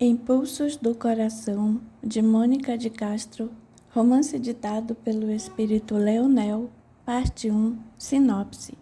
Impulsos do Coração, de Mônica de Castro, romance ditado pelo espírito Leonel, parte 1, sinopse.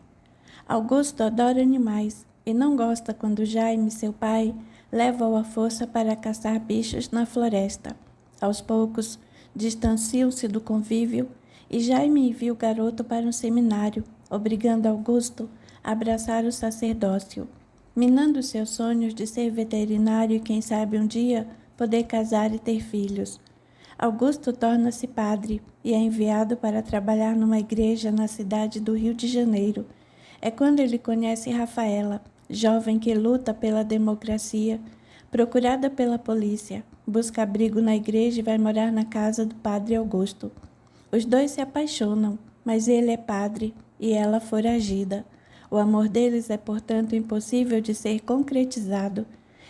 Augusto adora animais e não gosta quando Jaime, seu pai, leva-o à força para caçar bichos na floresta. Aos poucos, distanciam-se do convívio e Jaime envia o garoto para um seminário, obrigando Augusto a abraçar o sacerdócio, minando seus sonhos de ser veterinário e, quem sabe, um dia poder casar e ter filhos. Augusto torna-se padre e é enviado para trabalhar numa igreja na cidade do Rio de Janeiro. É quando ele conhece Rafaela, jovem que luta pela democracia, procurada pela polícia, busca abrigo na igreja e vai morar na casa do padre Augusto. Os dois se apaixonam, mas ele é padre e ela foragida. O amor deles é, portanto, impossível de ser concretizado.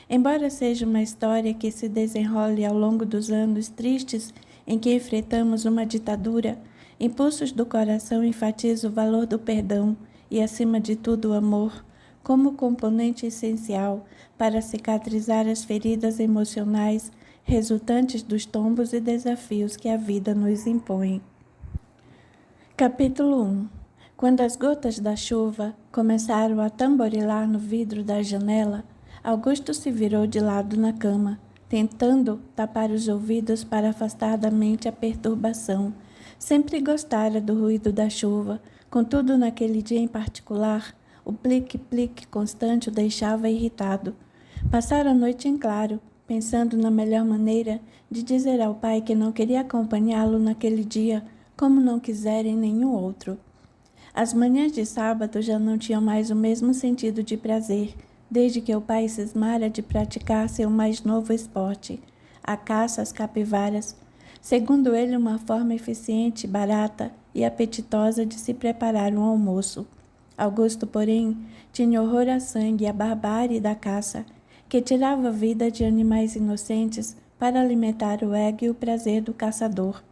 Embora seja uma história que se desenrole ao longo dos anos tristes em que enfrentamos uma ditadura, Impulsos do Coração enfatiza o valor do perdão e, acima de tudo, o amor, como componente essencial para cicatrizar as feridas emocionais resultantes dos tombos e desafios que a vida nos impõe. Capítulo 1. Quando as gotas da chuva começaram a tamborilar no vidro da janela, Augusto se virou de lado na cama, tentando tapar os ouvidos para afastar da mente a perturbação. Sempre gostara do ruído da chuva, contudo, naquele dia em particular, o plique-plique constante o deixava irritado. Passara a noite em claro, pensando na melhor maneira de dizer ao pai que não queria acompanhá-lo naquele dia, como não quisera em nenhum outro. As manhãs de sábado já não tinham mais o mesmo sentido de prazer, desde que o pai cismara de praticar seu mais novo esporte, a caça às capivaras, segundo ele uma forma eficiente, barata e apetitosa de se preparar um almoço. Augusto, porém, tinha horror a sangue e à barbárie da caça, que tirava a vida de animais inocentes para alimentar o ego e o prazer do caçador.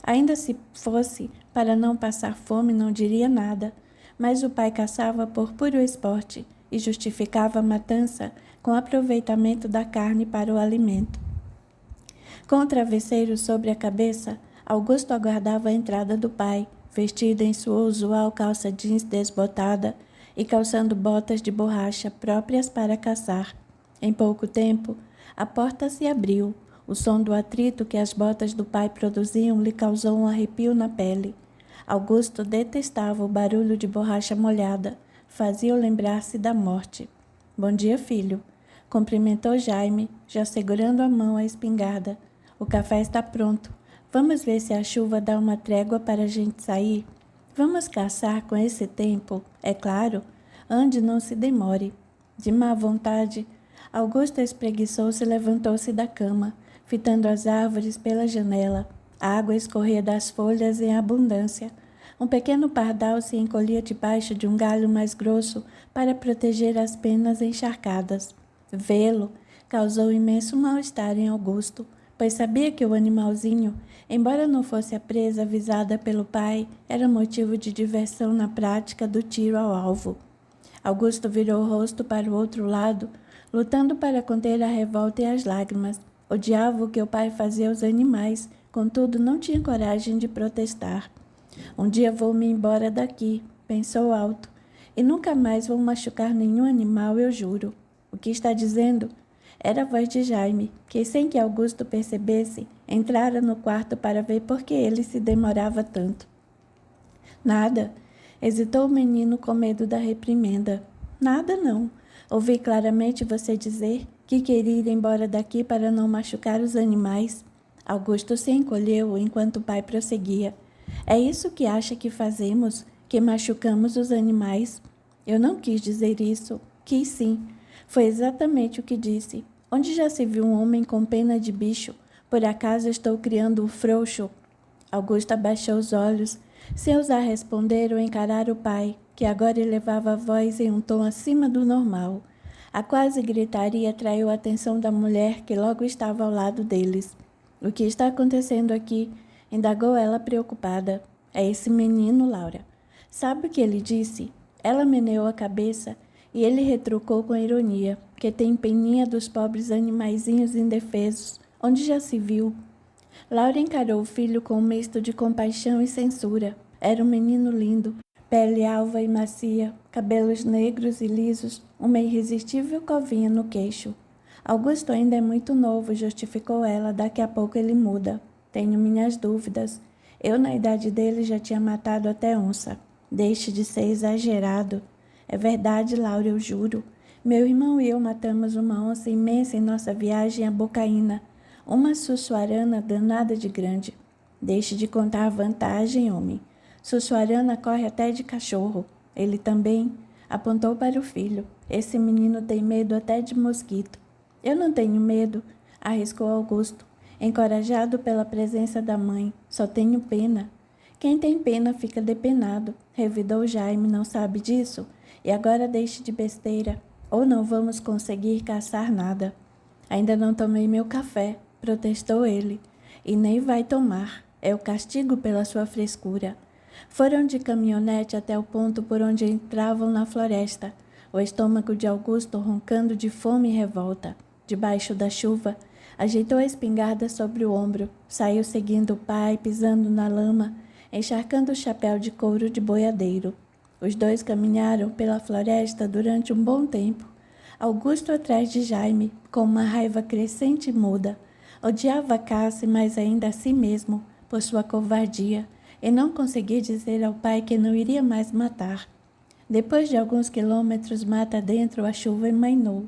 Ainda se fosse para não passar fome, não diria nada, mas o pai caçava por puro esporte e justificava a matança com aproveitamento da carne para o alimento. Com o travesseiro sobre a cabeça, Augusto aguardava a entrada do pai, vestido em sua usual calça jeans desbotada e calçando botas de borracha próprias para caçar. Em pouco tempo, a porta se abriu. O som do atrito que as botas do pai produziam lhe causou um arrepio na pele. Augusto detestava o barulho de borracha molhada. Fazia-o lembrar-se da morte. — Bom dia, filho. Cumprimentou Jaime, já segurando a mão à espingarda. O café está pronto. Vamos ver se a chuva dá uma trégua para a gente sair? Vamos caçar com esse tempo, é claro. Ande, não se demore. De má vontade, Augusto espreguiçou-se e levantou-se da cama, fitando as árvores pela janela. A água escorria das folhas em abundância. Um pequeno pardal se encolhia debaixo de um galho mais grosso para proteger as penas encharcadas. Vê-lo causou imenso mal-estar em Augusto, pois sabia que o animalzinho, embora não fosse a presa avisada pelo pai, era motivo de diversão na prática do tiro ao alvo. Augusto virou o rosto para o outro lado, lutando para conter a revolta e as lágrimas. Odiava o que o pai fazia aos animais, contudo não tinha coragem de protestar. Um dia vou-me embora daqui, pensou alto, e nunca mais vou machucar nenhum animal, eu juro. O que está dizendo? Era a voz de Jaime, que, sem que Augusto percebesse, entrara no quarto para ver por que ele se demorava tanto. Nada, hesitou o menino com medo da reprimenda. Nada não. Ouvi claramente você dizer que queria ir embora daqui para não machucar os animais. Augusto se encolheu enquanto o pai prosseguia. É isso que acha que fazemos, que machucamos os animais? Eu não quis dizer isso. Quis sim. Foi exatamente o que disse. Onde já se viu um homem com pena de bicho? Por acaso estou criando um frouxo? Augusto abaixou os olhos, sem ousar responder ou encarar o pai, que agora elevava a voz em um tom acima do normal. A quase gritaria atraiu a atenção da mulher, que logo estava ao lado deles. — O que está acontecendo aqui? Indagou ela preocupada. — É esse menino, Laura. Sabe o que ele disse? Ela meneou a cabeça E ele retrucou com ironia, que tem peninha dos pobres animaizinhos indefesos, onde já se viu. Laura encarou o filho com um misto de compaixão e censura. Era um menino lindo, pele alva e macia, cabelos negros e lisos, uma irresistível covinha no queixo. Augusto ainda é muito novo, justificou ela, daqui a pouco ele muda. Tenho minhas dúvidas. Eu, na idade dele, já tinha matado até onça. Deixe de ser exagerado. É verdade, Laura, eu juro. Meu irmão e eu matamos uma onça imensa em nossa viagem a Bocaina. Uma sussuarana danada de grande. Deixe de contar vantagem, homem. Sussuarana corre até de cachorro. Ele também apontou para o filho. Esse menino tem medo até de mosquito. Eu não tenho medo, arriscou Augusto, encorajado pela presença da mãe. Só tenho pena. Quem tem pena fica depenado, revidou Jaime, não sabe disso? E agora deixe de besteira, ou não vamos conseguir caçar nada. Ainda não tomei meu café, protestou ele. E nem vai tomar, é o castigo pela sua frescura. Foram de caminhonete até o ponto por onde entravam na floresta, o estômago de Augusto roncando de fome e revolta. Debaixo da chuva, ajeitou a espingarda sobre o ombro, saiu seguindo o pai, pisando na lama, encharcando o chapéu de couro de boiadeiro. Os dois caminharam pela floresta durante um bom tempo. Augusto atrás de Jaime, com uma raiva crescente e muda. Odiava a caça, mas ainda a si mesmo, por sua covardia, e não conseguia dizer ao pai que não iria mais matar. Depois de alguns quilômetros mata dentro, a chuva emainou.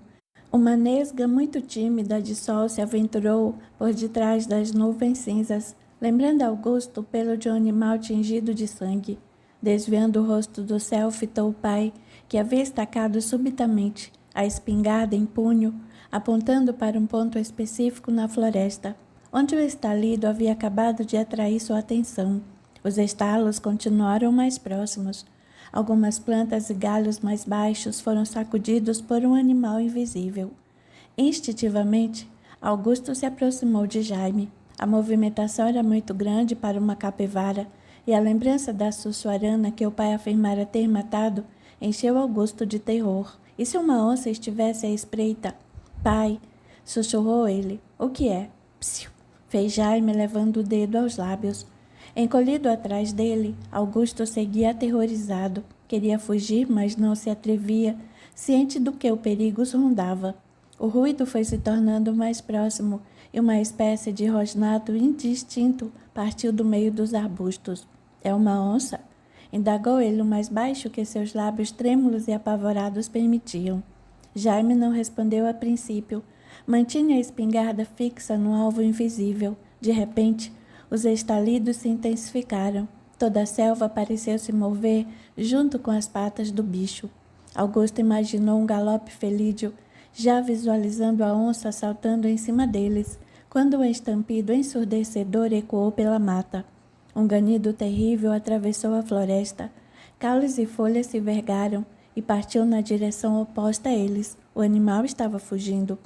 Uma nesga muito tímida de sol se aventurou por detrás das nuvens cinzas, lembrando Augusto o pelo de um animal tingido de sangue. Desviando o rosto do céu, fitou o pai, que havia estacado subitamente, a espingarda em punho, apontando para um ponto específico na floresta, onde o estalido havia acabado de atrair sua atenção. Os estalos continuaram mais próximos. Algumas plantas e galhos mais baixos foram sacudidos por um animal invisível. Instintivamente, Augusto se aproximou de Jaime. A movimentação era muito grande para uma capivara, e a lembrança da sussuarana que o pai afirmara ter matado encheu Augusto de terror. E se uma onça estivesse à espreita? Pai, sussurrou ele. O que é? Psiu, fez Jaime levando o dedo aos lábios. Encolhido atrás dele, Augusto seguia aterrorizado. Queria fugir, mas não se atrevia, ciente do que o perigo os rondava. O ruído foi se tornando mais próximo e uma espécie de rosnado indistinto partiu do meio dos arbustos. É uma onça? Indagou ele o mais baixo que seus lábios trêmulos e apavorados permitiam. Jaime não respondeu a princípio. Mantinha a espingarda fixa no alvo invisível. De repente, os estalidos se intensificaram. Toda a selva pareceu se mover junto com as patas do bicho. Augusto imaginou um galope felídeo, já visualizando a onça saltando em cima deles, quando um estampido ensurdecedor ecoou pela mata. Um ganido terrível atravessou a floresta. Caules e folhas se vergaram e partiu na direção oposta a eles. O animal estava fugindo.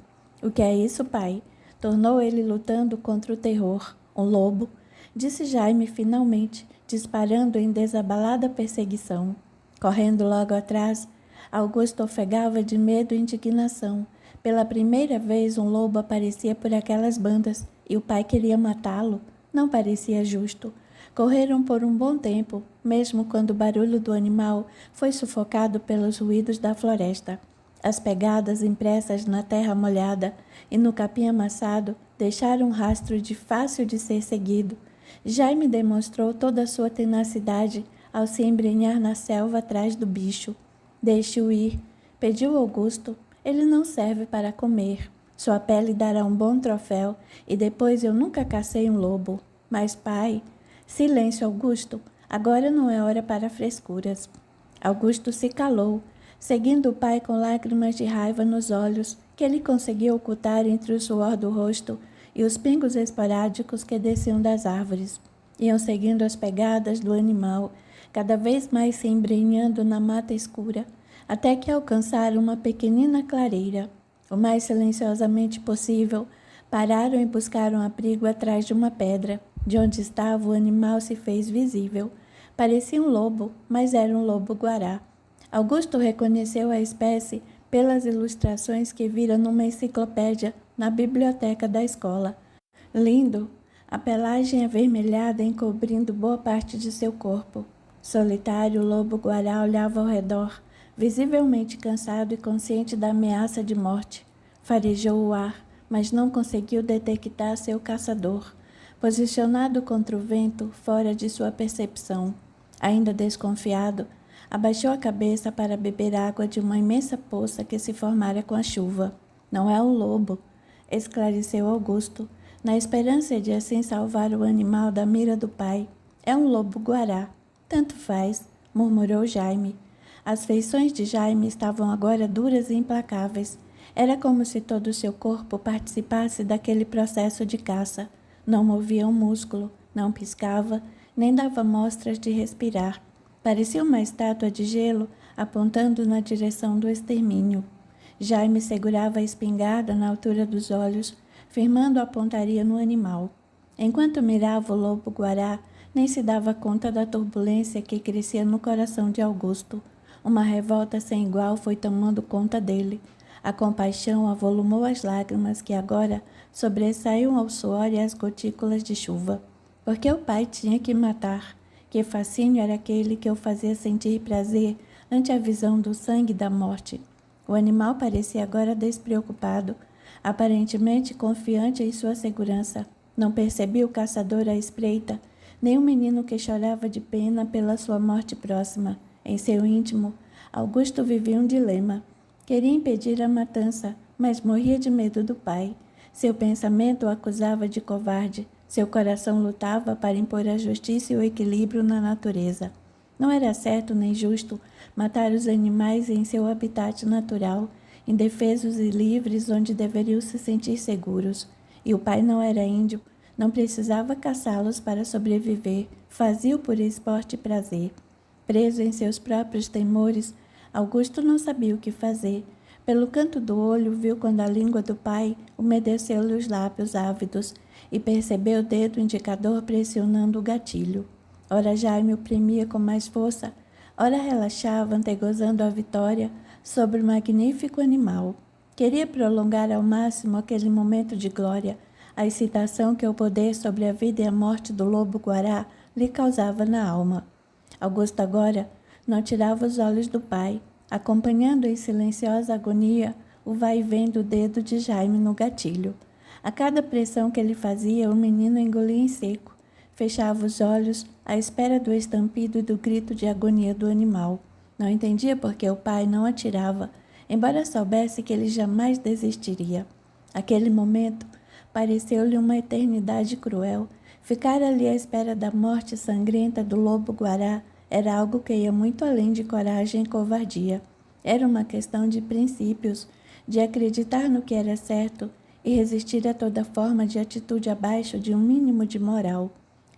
O que é isso, pai? Tornou ele lutando contra o terror. Um lobo, disse Jaime finalmente, disparando em desabalada perseguição. Correndo logo atrás, Augusto ofegava de medo e indignação. Pela primeira vez um lobo aparecia por aquelas bandas e o pai queria matá-lo. Não parecia justo. Correram por um bom tempo, mesmo quando o barulho do animal foi sufocado pelos ruídos da floresta. As pegadas impressas na terra molhada e no capim amassado deixaram um rastro fácil de ser seguido. Jaime demonstrou toda a sua tenacidade ao se embrenhar na selva atrás do bicho. Deixe-o ir, pediu Augusto. Ele não serve para comer. Sua pele dará um bom troféu e depois eu nunca cacei um lobo. Mas, pai... Silêncio, Augusto. Agora não é hora para frescuras. Augusto se calou, seguindo o pai com lágrimas de raiva nos olhos, que ele conseguia ocultar entre o suor do rosto e os pingos esporádicos que desciam das árvores. Iam seguindo as pegadas do animal, cada vez mais se embrenhando na mata escura, até que alcançaram uma pequenina clareira. O mais silenciosamente possível, pararam e buscaram abrigo atrás de uma pedra. De onde estava, o animal se fez visível. Parecia um lobo, mas era um lobo-guará. Augusto reconheceu a espécie pelas ilustrações que vira numa enciclopédia na biblioteca da escola. Lindo, a pelagem avermelhada encobrindo boa parte de seu corpo. Solitário, o lobo-guará olhava ao redor, visivelmente cansado e consciente da ameaça de morte. Farejou o ar, mas não conseguiu detectar seu caçador, posicionado contra o vento, fora de sua percepção. Ainda desconfiado, abaixou a cabeça para beber água de uma imensa poça que se formara com a chuva. Não é um lobo, esclareceu Augusto, na esperança de assim salvar o animal da mira do pai. É um lobo-guará. Tanto faz, murmurou Jaime. As feições de Jaime estavam agora duras e implacáveis. Era como se todo o seu corpo participasse daquele processo de caça. Não movia um músculo, não piscava, nem dava mostras de respirar. Parecia uma estátua de gelo apontando na direção do extermínio. Jaime segurava a espingarda na altura dos olhos, firmando a pontaria no animal. Enquanto mirava o lobo-guará, nem se dava conta da turbulência que crescia no coração de Augusto. Uma revolta sem igual foi tomando conta dele. A compaixão avolumou as lágrimas que agora sobressaíam ao suor e às gotículas de chuva. Porque o pai tinha que matar. Que fascínio era aquele que o fazia sentir prazer ante a visão do sangue e da morte. O animal parecia agora despreocupado, aparentemente confiante em sua segurança. Não percebia o caçador à espreita, nem o menino que chorava de pena pela sua morte próxima. Em seu íntimo, Augusto vivia um dilema. Queria impedir a matança, mas morria de medo do pai. Seu pensamento o acusava de covarde. Seu coração lutava para impor a justiça e o equilíbrio na natureza. Não era certo nem justo matar os animais em seu habitat natural, indefesos e livres, onde deveriam se sentir seguros. E o pai não era índio, não precisava caçá-los para sobreviver, fazia-o por esporte e prazer. Preso em seus próprios temores, Augusto não sabia o que fazer. Pelo canto do olho, viu quando a língua do pai umedeceu-lhe os lábios ávidos e percebeu o dedo indicador pressionando o gatilho. Ora Jaime oprimia com mais força, ora relaxava, antegozando a vitória sobre o magnífico animal. Queria prolongar ao máximo aquele momento de glória, a excitação que o poder sobre a vida e a morte do lobo-guará lhe causava na alma. Augusto agora não tirava os olhos do pai, acompanhando em silenciosa agonia o vai-vem do dedo de Jaime no gatilho. A cada pressão que ele fazia, o menino engolia em seco. Fechava os olhos à espera do estampido e do grito de agonia do animal. Não entendia por que o pai não atirava, embora soubesse que ele jamais desistiria. Aquele momento pareceu-lhe uma eternidade cruel. Ficar ali à espera da morte sangrenta do lobo-guará era algo que ia muito além de coragem e covardia. Era uma questão de princípios, de acreditar no que era certo e resistir a toda forma de atitude abaixo de um mínimo de moral.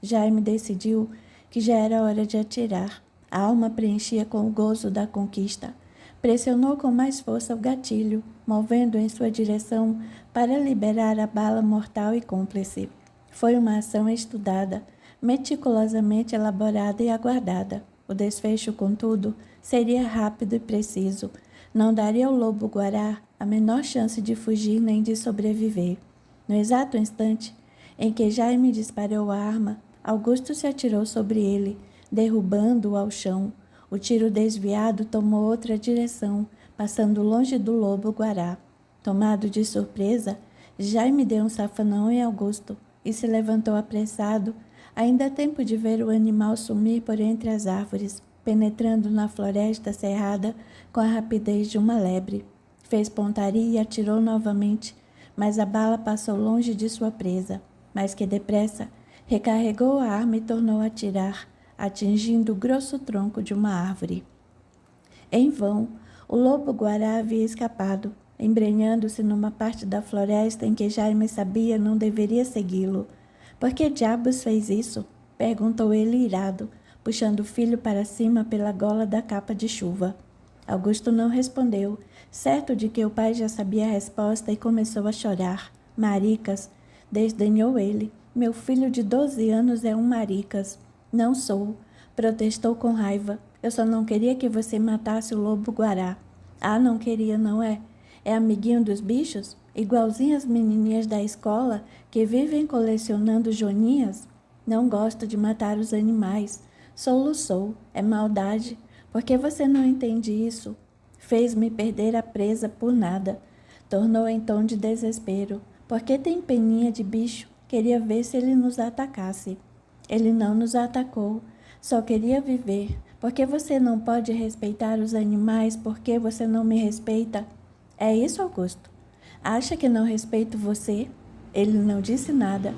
Jaime decidiu que já era hora de atirar. A alma preenchia com o gozo da conquista. Pressionou com mais força o gatilho, movendo em sua direção para liberar a bala mortal e cúmplice. Foi uma ação estudada, meticulosamente elaborada e aguardada. O desfecho, contudo, seria rápido e preciso. Não daria ao lobo-guará a menor chance de fugir nem de sobreviver. No exato instante em que Jaime disparou a arma, Augusto se atirou sobre ele, derrubando-o ao chão. O tiro desviado tomou outra direção, passando longe do lobo-guará. Tomado de surpresa, Jaime deu um safanão em Augusto e se levantou apressado, ainda a tempo de ver o animal sumir por entre as árvores, penetrando na floresta cerrada com a rapidez de uma lebre. Fez pontaria e atirou novamente, mas a bala passou longe de sua presa. Mais que depressa, recarregou a arma e tornou a atirar, atingindo o grosso tronco de uma árvore. Em vão, o lobo-guará havia escapado, embrenhando-se numa parte da floresta em que Jaime sabia não deveria segui-lo. Por que diabos fez isso? Perguntou ele irado, puxando o filho para cima pela gola da capa de chuva. Augusto não respondeu, certo de que o pai já sabia a resposta, e começou a chorar. Maricas, desdenhou ele. Meu filho de 12 anos é um maricas. Não sou, protestou com raiva. Eu só não queria que você matasse o lobo-guará. Ah, não queria, não é? É amiguinho dos bichos? Igualzinho as menininhas da escola que vivem colecionando joaninhas? Não gosto de matar os animais. Soluçou. É maldade. Por que você não entende isso? Fez-me perder a presa por nada. Tornou em tom de desespero. Por que tem peninha de bicho? Queria ver se ele nos atacasse. Ele não nos atacou. Só queria viver. Por que você não pode respeitar os animais? Por que você não me respeita? É isso, Augusto? Acha que não respeito você? Ele não disse nada.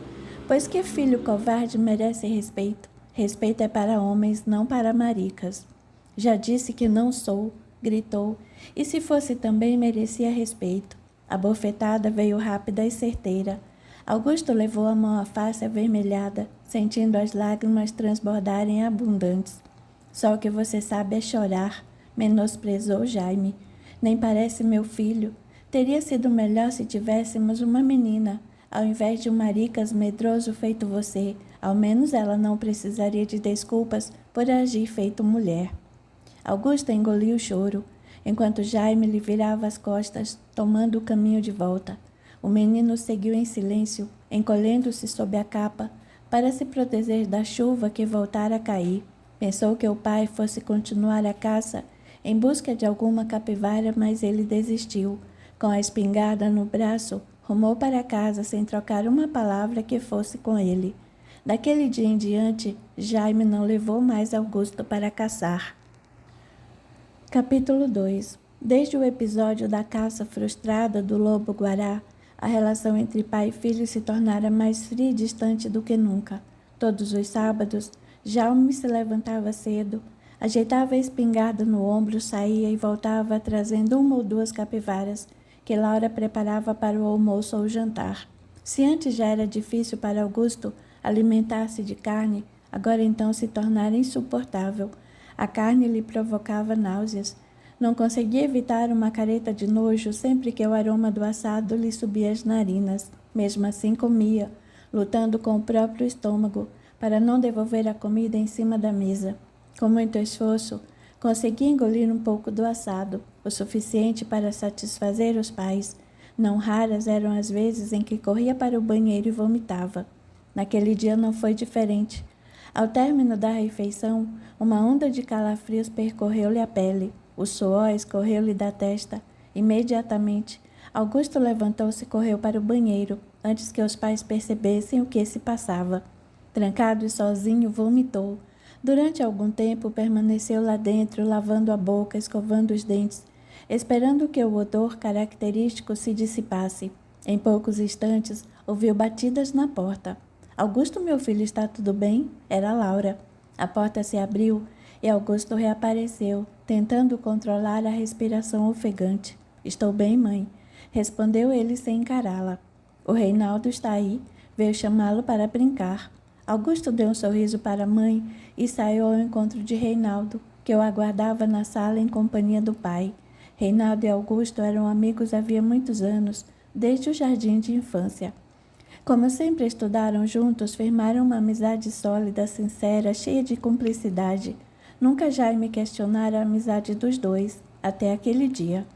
Pois que filho covarde merece respeito? Respeito é para homens, não para maricas. Já disse que não sou, gritou. E se fosse também merecia respeito. A bofetada veio rápida e certeira. Augusto levou a mão à face avermelhada, sentindo as lágrimas transbordarem abundantes. Só o que você sabe é chorar, menosprezou Jaime. Nem parece meu filho. Teria sido melhor se tivéssemos uma menina, ao invés de um maricas medroso feito você. Ao menos ela não precisaria de desculpas por agir feito mulher. Augusta engoliu o choro, enquanto Jaime lhe virava as costas, tomando o caminho de volta. O menino seguiu em silêncio, encolhendo-se sob a capa, para se proteger da chuva que voltara a cair. Pensou que o pai fosse continuar a caça em busca de alguma capivara, mas ele desistiu. Com a espingarda no braço, rumou para casa sem trocar uma palavra que fosse com ele. Daquele dia em diante, Jaime não levou mais Augusto para caçar. Capítulo 2. Desde o episódio da caça frustrada do lobo-guará, a relação entre pai e filho se tornara mais fria e distante do que nunca. Todos os sábados, Jaume se levantava cedo, ajeitava a espingarda no ombro, saía e voltava trazendo uma ou duas capivaras que Laura preparava para o almoço ou jantar. Se antes já era difícil para Augusto alimentar-se de carne, agora então se tornara insuportável. A carne lhe provocava náuseas. Não conseguia evitar uma careta de nojo sempre que o aroma do assado lhe subia às narinas. Mesmo assim comia, lutando com o próprio estômago, para não devolver a comida em cima da mesa. Com muito esforço, conseguia engolir um pouco do assado, o suficiente para satisfazer os pais. Não raras eram as vezes em que corria para o banheiro e vomitava. Naquele dia não foi diferente. Ao término da refeição, uma onda de calafrios percorreu-lhe a pele. O suor escorreu-lhe da testa. Imediatamente, Augusto levantou-se e correu para o banheiro, antes que os pais percebessem o que se passava. Trancado e sozinho, vomitou. Durante algum tempo, permaneceu lá dentro, lavando a boca, escovando os dentes, esperando que o odor característico se dissipasse. Em poucos instantes, ouviu batidas na porta. Augusto, meu filho, está tudo bem? Era Laura. A porta se abriu e Augusto reapareceu, tentando controlar a respiração ofegante. Estou bem, mãe, respondeu ele sem encará-la. O Reinaldo está aí, veio chamá-lo para brincar. Augusto deu um sorriso para a mãe e saiu ao encontro de Reinaldo, que o aguardava na sala em companhia do pai. Reinaldo e Augusto eram amigos havia muitos anos, desde o jardim de infância. Como sempre estudaram juntos, firmaram uma amizade sólida, sincera, cheia de cumplicidade. Nunca Jaime questionara a amizade dos dois, até aquele dia.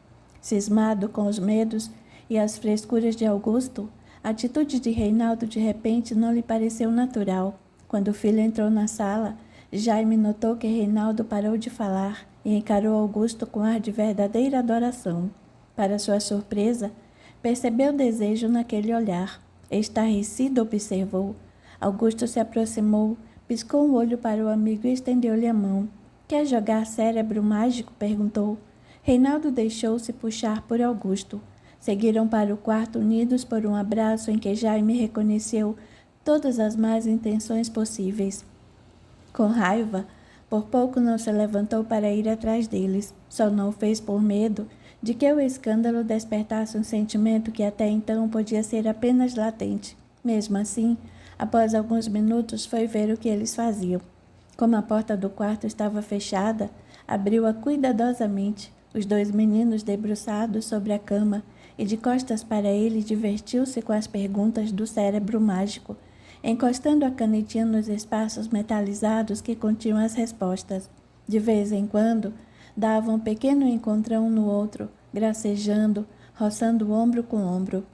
Cismado com os medos e as frescuras de Augusto, a atitude de Reinaldo de repente não lhe pareceu natural. Quando o filho entrou na sala, Jaime notou que Reinaldo parou de falar e encarou Augusto com ar de verdadeira adoração. Para sua surpresa, percebeu desejo naquele olhar. Estarrecido, observou. Augusto se aproximou, piscou um olho para o amigo e estendeu-lhe a mão. Quer jogar cérebro mágico? Perguntou. Reinaldo deixou-se puxar por Augusto. Seguiram para o quarto unidos por um abraço em que Jaime reconheceu todas as más intenções possíveis. Com raiva, por pouco não se levantou para ir atrás deles. Só não o fez por medo de que o escândalo despertasse um sentimento que até então podia ser apenas latente. Mesmo assim, após alguns minutos, foi ver o que eles faziam. Como a porta do quarto estava fechada, abriu-a cuidadosamente. Os dois meninos debruçados sobre a cama e de costas para ele divertiu-se com as perguntas do cérebro mágico, encostando a canetinha nos espaços metalizados que continham as respostas. De vez em quando, davam um pequeno encontrão no outro, gracejando, roçando ombro com ombro.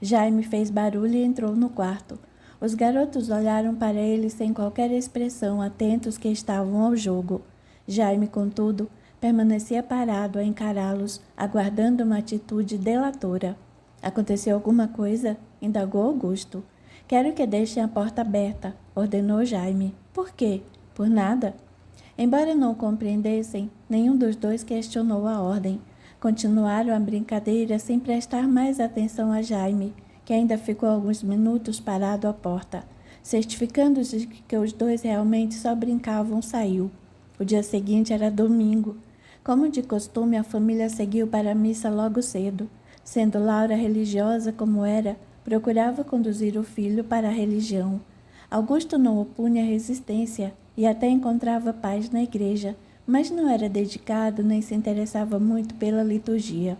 Jaime fez barulho e entrou no quarto. Os garotos olharam para ele sem qualquer expressão, atentos que estavam ao jogo. Jaime, contudo, permanecia parado a encará-los, aguardando uma atitude delatora. Aconteceu alguma coisa? Indagou Augusto. Quero que deixem a porta aberta, ordenou Jaime. Por quê? Por nada. Embora não compreendessem, nenhum dos dois questionou a ordem. Continuaram a brincadeira sem prestar mais atenção a Jaime, que ainda ficou alguns minutos parado à porta. Certificando-se de que os dois realmente só brincavam, saiu. O dia seguinte era domingo. Como de costume, a família seguiu para a missa logo cedo. Sendo Laura religiosa como era, procurava conduzir o filho para a religião. Augusto não opunha resistência e até encontrava paz na igreja, mas não era dedicado nem se interessava muito pela liturgia.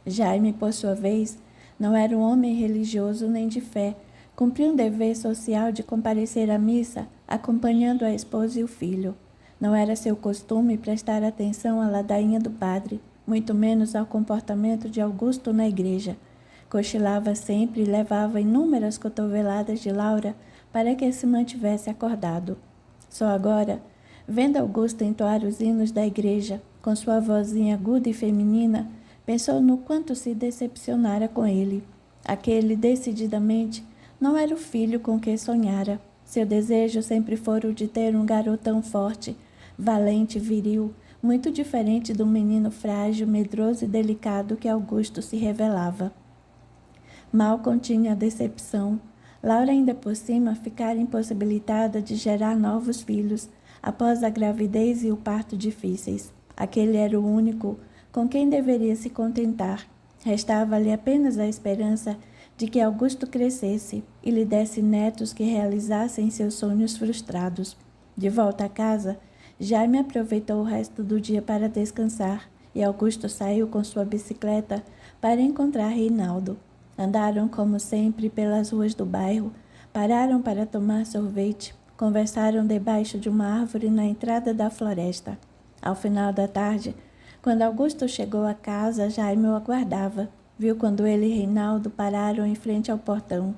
Jaime, por sua vez, não era um homem religioso nem de fé. Cumpria um dever social de comparecer à missa, acompanhando a esposa e o filho. Não era seu costume prestar atenção à ladainha do padre, muito menos ao comportamento de Augusto na igreja. Cochilava sempre e levava inúmeras cotoveladas de Laura para que se mantivesse acordado. Só agora, vendo Augusto entoar os hinos da igreja, com sua vozinha aguda e feminina, pensou no quanto se decepcionara com ele. Aquele, decididamente, não era o filho com que sonhara. Seu desejo sempre fora o de ter um garotão forte, valente, viril, muito diferente do menino frágil, medroso e delicado que Augusto se revelava. Mal continha a decepção. Laura ainda por cima ficara impossibilitada de gerar novos filhos, após a gravidez e o parto difíceis. Aquele era o único com quem deveria se contentar. Restava-lhe apenas a esperança de que Augusto crescesse e lhe desse netos que realizassem seus sonhos frustrados. De volta a casa, Jaime aproveitou o resto do dia para descansar e Augusto saiu com sua bicicleta para encontrar Reinaldo. Andaram, como sempre, pelas ruas do bairro, pararam para tomar sorvete, conversaram debaixo de uma árvore na entrada da floresta. Ao final da tarde, quando Augusto chegou à casa, Jaime o aguardava. Viu quando ele e Reinaldo pararam em frente ao portão.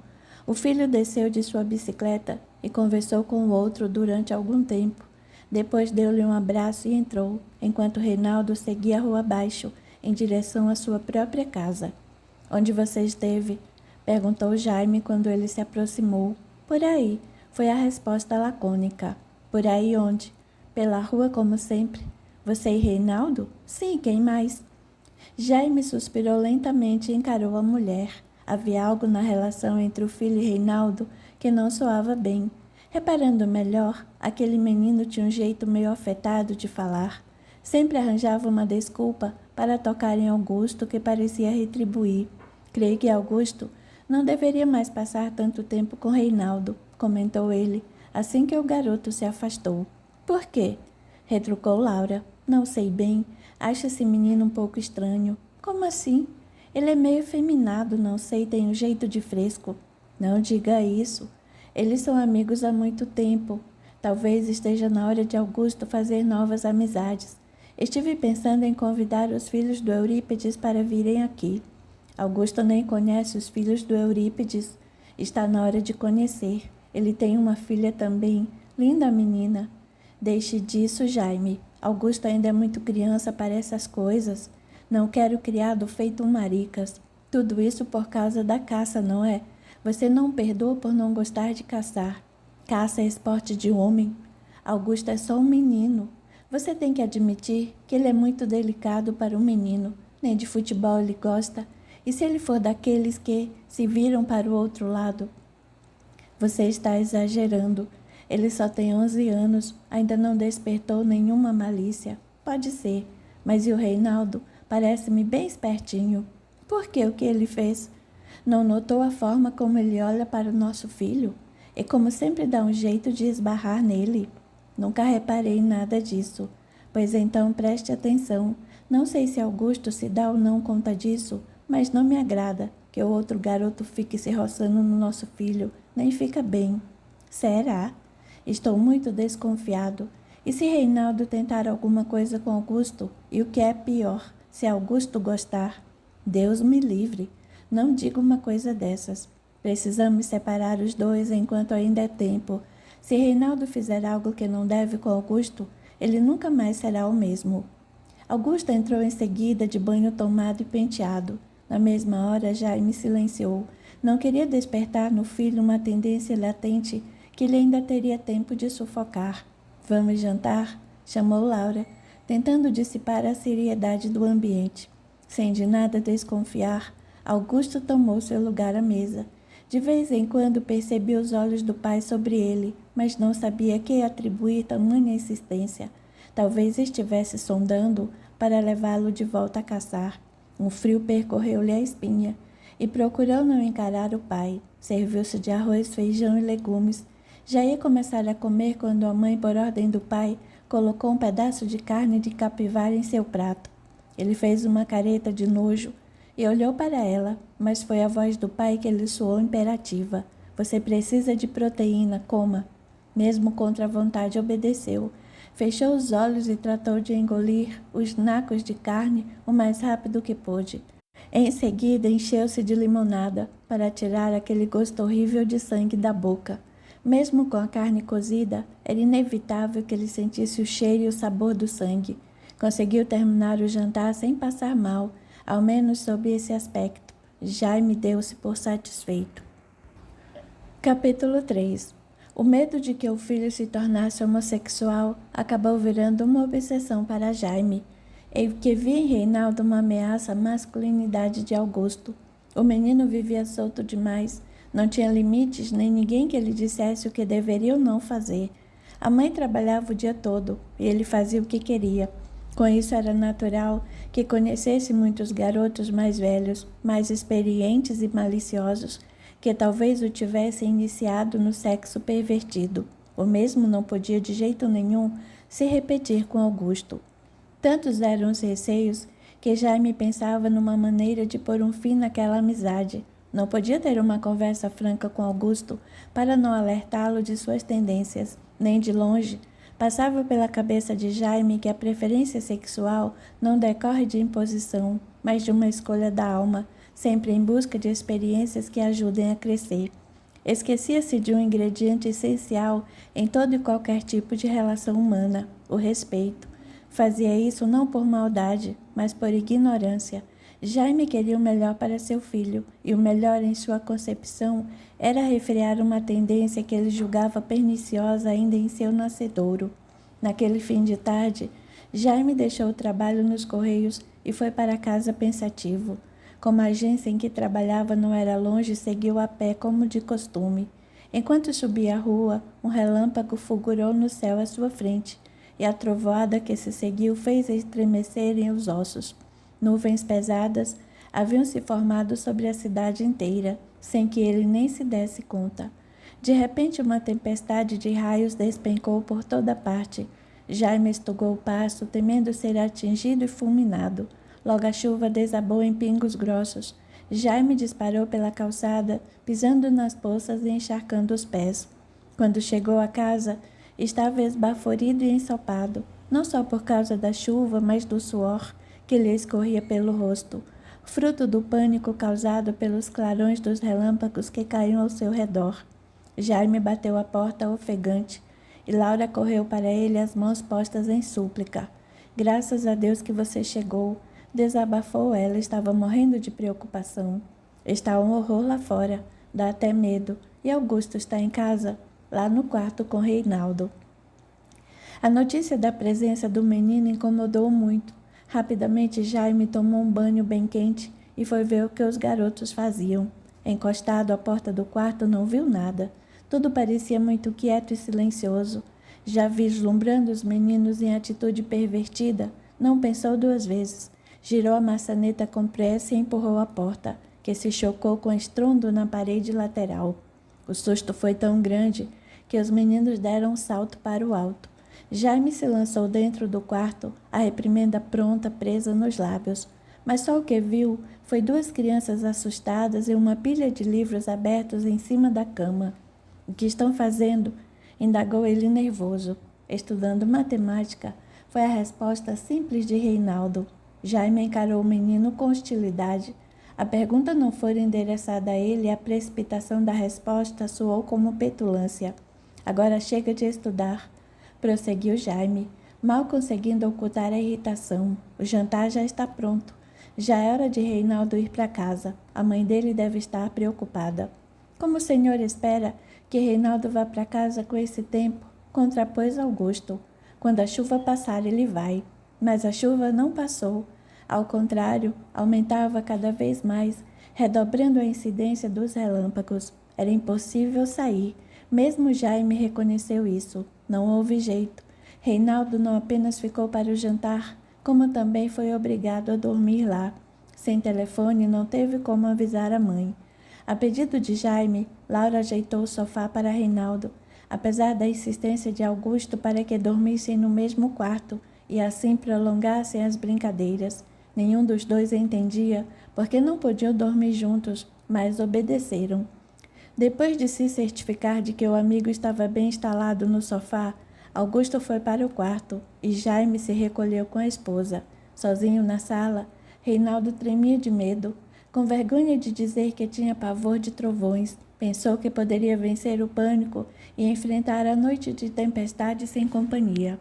O filho desceu de sua bicicleta e conversou com o outro durante algum tempo. Depois deu-lhe um abraço e entrou, enquanto Reinaldo seguia a rua abaixo, em direção à sua própria casa. Onde você esteve? Perguntou Jaime quando ele se aproximou. Por aí, foi a resposta lacônica. Por aí onde? Pela rua, como sempre. Você e Reinaldo? Sim, quem mais? Jaime suspirou lentamente e encarou a mulher. Havia algo na relação entre o filho e Reinaldo que não soava bem. Reparando melhor, aquele menino tinha um jeito meio afetado de falar. Sempre arranjava uma desculpa para tocar em Augusto, que parecia retribuir. Creio que Augusto não deveria mais passar tanto tempo com Reinaldo, comentou ele, assim que o garoto se afastou. Por quê? Retrucou Laura. Não sei bem. Acho esse menino um pouco estranho. Como assim? Ele é meio efeminado, não sei, tem um jeito de fresco. Não diga isso. Eles são amigos há muito tempo. Talvez esteja na hora de Augusto fazer novas amizades. Estive pensando em convidar os filhos do Eurípides para virem aqui. Augusto nem conhece os filhos do Eurípides. Está na hora de conhecer. Ele tem uma filha também, linda menina. Deixe disso, Jaime. Augusto ainda é muito criança para essas coisas. Não quero criado feito um maricas. Tudo isso por causa da caça, não é? Você não perdoa por não gostar de caçar. Caça é esporte de homem. Augusto é só um menino. Você tem que admitir que ele é muito delicado para um menino. Nem de futebol ele gosta. E se ele for daqueles que se viram para o outro lado? Você está exagerando. Ele só tem 11 anos, ainda não despertou nenhuma malícia. Pode ser, mas e o Reinaldo? Parece-me bem espertinho. Por que o que ele fez? Não notou a forma como ele olha para o nosso filho? E como sempre dá um jeito de esbarrar nele? Nunca reparei em nada disso. Pois então preste atenção. Não sei se Augusto se dá ou não conta disso, mas não me agrada que o outro garoto fique se roçando no nosso filho. Nem fica bem. Será? Estou muito desconfiado. E se Reinaldo tentar alguma coisa com Augusto? E o que é pior, se Augusto gostar? Deus me livre. Não diga uma coisa dessas. Precisamos separar os dois enquanto ainda é tempo. Se Reinaldo fizer algo que não deve com Augusto, ele nunca mais será o mesmo. Augusto entrou em seguida de banho tomado e penteado. Na mesma hora, Jaime silenciou. Não queria despertar no filho uma tendência latente que ele ainda teria tempo de sufocar. Vamos jantar? Chamou Laura, tentando dissipar a seriedade do ambiente. Sem de nada desconfiar, Augusto tomou seu lugar à mesa. De vez em quando percebia os olhos do pai sobre ele, mas não sabia a que atribuir tamanha insistência. Talvez estivesse sondando para levá-lo de volta a caçar. Um frio percorreu-lhe a espinha e procurou não encarar o pai. Serviu-se de arroz, feijão e legumes. Já ia começar a comer quando a mãe, por ordem do pai, colocou um pedaço de carne de capivara em seu prato. Ele fez uma careta de nojo e olhou para ela, mas foi a voz do pai que lhe soou imperativa. Você precisa de proteína, coma. Mesmo contra a vontade, obedeceu. Fechou os olhos e tratou de engolir os nacos de carne o mais rápido que pôde. Em seguida, encheu-se de limonada para tirar aquele gosto horrível de sangue da boca. Mesmo com a carne cozida, era inevitável que ele sentisse o cheiro e o sabor do sangue. Conseguiu terminar o jantar sem passar mal, ao menos sob esse aspecto. Jaime deu-se por satisfeito. Capítulo 3. O medo de que o filho se tornasse homossexual acabou virando uma obsessão para Jaime, e que via em Reinaldo uma ameaça à masculinidade de Augusto. O menino vivia solto demais, não tinha limites nem ninguém que lhe dissesse o que deveria ou não fazer. A mãe trabalhava o dia todo e ele fazia o que queria. Com isso era natural que conhecesse muitos garotos mais velhos, mais experientes e maliciosos, que talvez o tivessem iniciado no sexo pervertido. O mesmo não podia de jeito nenhum se repetir com Augusto. Tantos eram os receios que Jaime pensava numa maneira de pôr um fim naquela amizade. Não podia ter uma conversa franca com Augusto para não alertá-lo de suas tendências. Nem de longe passava pela cabeça de Jaime que a preferência sexual não decorre de imposição, mas de uma escolha da alma, sempre em busca de experiências que ajudem a crescer. Esquecia-se de um ingrediente essencial em todo e qualquer tipo de relação humana, o respeito. Fazia isso não por maldade, mas por ignorância. Jaime queria o melhor para seu filho, e o melhor em sua concepção era refrear uma tendência que ele julgava perniciosa ainda em seu nascedouro. Naquele fim de tarde, Jaime deixou o trabalho nos Correios e foi para casa pensativo. Como a agência em que trabalhava não era longe, seguiu a pé como de costume. Enquanto subia a rua, um relâmpago fulgurou no céu à sua frente, e a trovoada que se seguiu fez estremecerem os ossos. Nuvens pesadas haviam se formado sobre a cidade inteira, sem que ele nem se desse conta. De repente, uma tempestade de raios despencou por toda parte. Jaime estugou o passo, temendo ser atingido e fulminado. Logo a chuva desabou em pingos grossos. Jaime disparou pela calçada, pisando nas poças e encharcando os pés. Quando chegou à casa, estava esbaforido e ensopado, não só por causa da chuva, mas do suor que lhe escorria pelo rosto, fruto do pânico causado pelos clarões dos relâmpagos que caíam ao seu redor. Jaime bateu à porta ofegante, e Laura correu para ele, as mãos postas em súplica. Graças a Deus que você chegou, desabafou ela, estava morrendo de preocupação. Está um horror lá fora, dá até medo. E Augusto está em casa? Lá no quarto com Reinaldo. A notícia da presença do menino incomodou muito. Rapidamente Jaime tomou um banho bem quente e foi ver o que os garotos faziam. Encostado à porta do quarto, não viu nada. Tudo parecia muito quieto e silencioso. Já vislumbrando os meninos em atitude pervertida, não pensou duas vezes. Girou a maçaneta com pressa e empurrou a porta, que se chocou com estrondo na parede lateral. O susto foi tão grande que os meninos deram um salto para o alto. Jaime se lançou dentro do quarto, a reprimenda pronta, presa nos lábios. Mas só o que viu foi duas crianças assustadas e uma pilha de livros abertos em cima da cama. O que estão fazendo? Indagou ele nervoso. estudando matemática, foi a resposta simples de Reinaldo. Jaime encarou o menino com hostilidade. A pergunta não fora endereçada a ele e a precipitação da resposta soou como petulância. Agora chega de estudar, prosseguiu Jaime, mal conseguindo ocultar a irritação. O jantar já está pronto. Já é hora de Reinaldo ir para casa. A mãe dele deve estar preocupada. Como o senhor espera que Reinaldo vá para casa com esse tempo? Contrapôs Augusto. Quando a chuva passar, ele vai. Mas a chuva não passou. Ao contrário, aumentava cada vez mais, redobrando a incidência dos relâmpagos. Era impossível sair. Mesmo Jaime reconheceu isso. Não houve jeito. Reinaldo não apenas ficou para o jantar, como também foi obrigado a dormir lá. Sem telefone, não teve como avisar a mãe. A pedido de Jaime, Laura ajeitou o sofá para Reinaldo, apesar da insistência de Augusto para que dormissem no mesmo quarto e assim prolongassem as brincadeiras. Nenhum dos dois entendia porque não podiam dormir juntos, mas obedeceram. Depois de se certificar de que o amigo estava bem instalado no sofá, Augusto foi para o quarto e Jaime se recolheu com a esposa. Sozinho na sala, Reinaldo tremia de medo. Com vergonha de dizer que tinha pavor de trovões, pensou que poderia vencer o pânico e enfrentar a noite de tempestade sem companhia.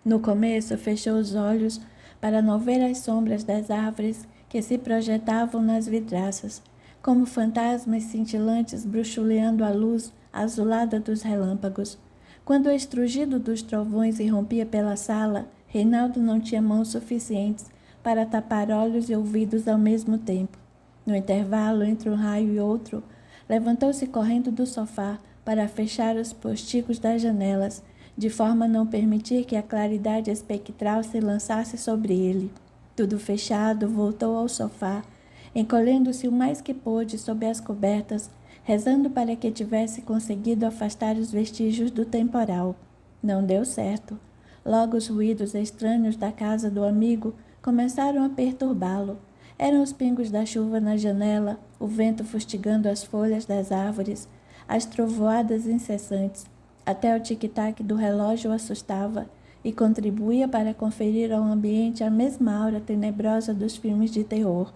No começo, fechou os olhos para não ver as sombras das árvores que se projetavam nas vidraças, como fantasmas cintilantes bruxuleando a luz azulada dos relâmpagos. Quando o estrugido dos trovões irrompia pela sala, Reinaldo não tinha mãos suficientes para tapar olhos e ouvidos ao mesmo tempo. No intervalo entre um raio e outro, levantou-se correndo do sofá para fechar os postigos das janelas, de forma a não permitir que a claridade espectral se lançasse sobre ele. Tudo fechado, voltou ao sofá, encolhendo-se o mais que pôde sob as cobertas, rezando para que tivesse conseguido afastar os vestígios do temporal. Não deu certo. Logo os ruídos estranhos da casa do amigo começaram a perturbá-lo. Eram os pingos da chuva na janela, o vento fustigando as folhas das árvores, as trovoadas incessantes. Até o tic-tac do relógio o assustava e contribuía para conferir ao ambiente a mesma aura tenebrosa dos filmes de terror.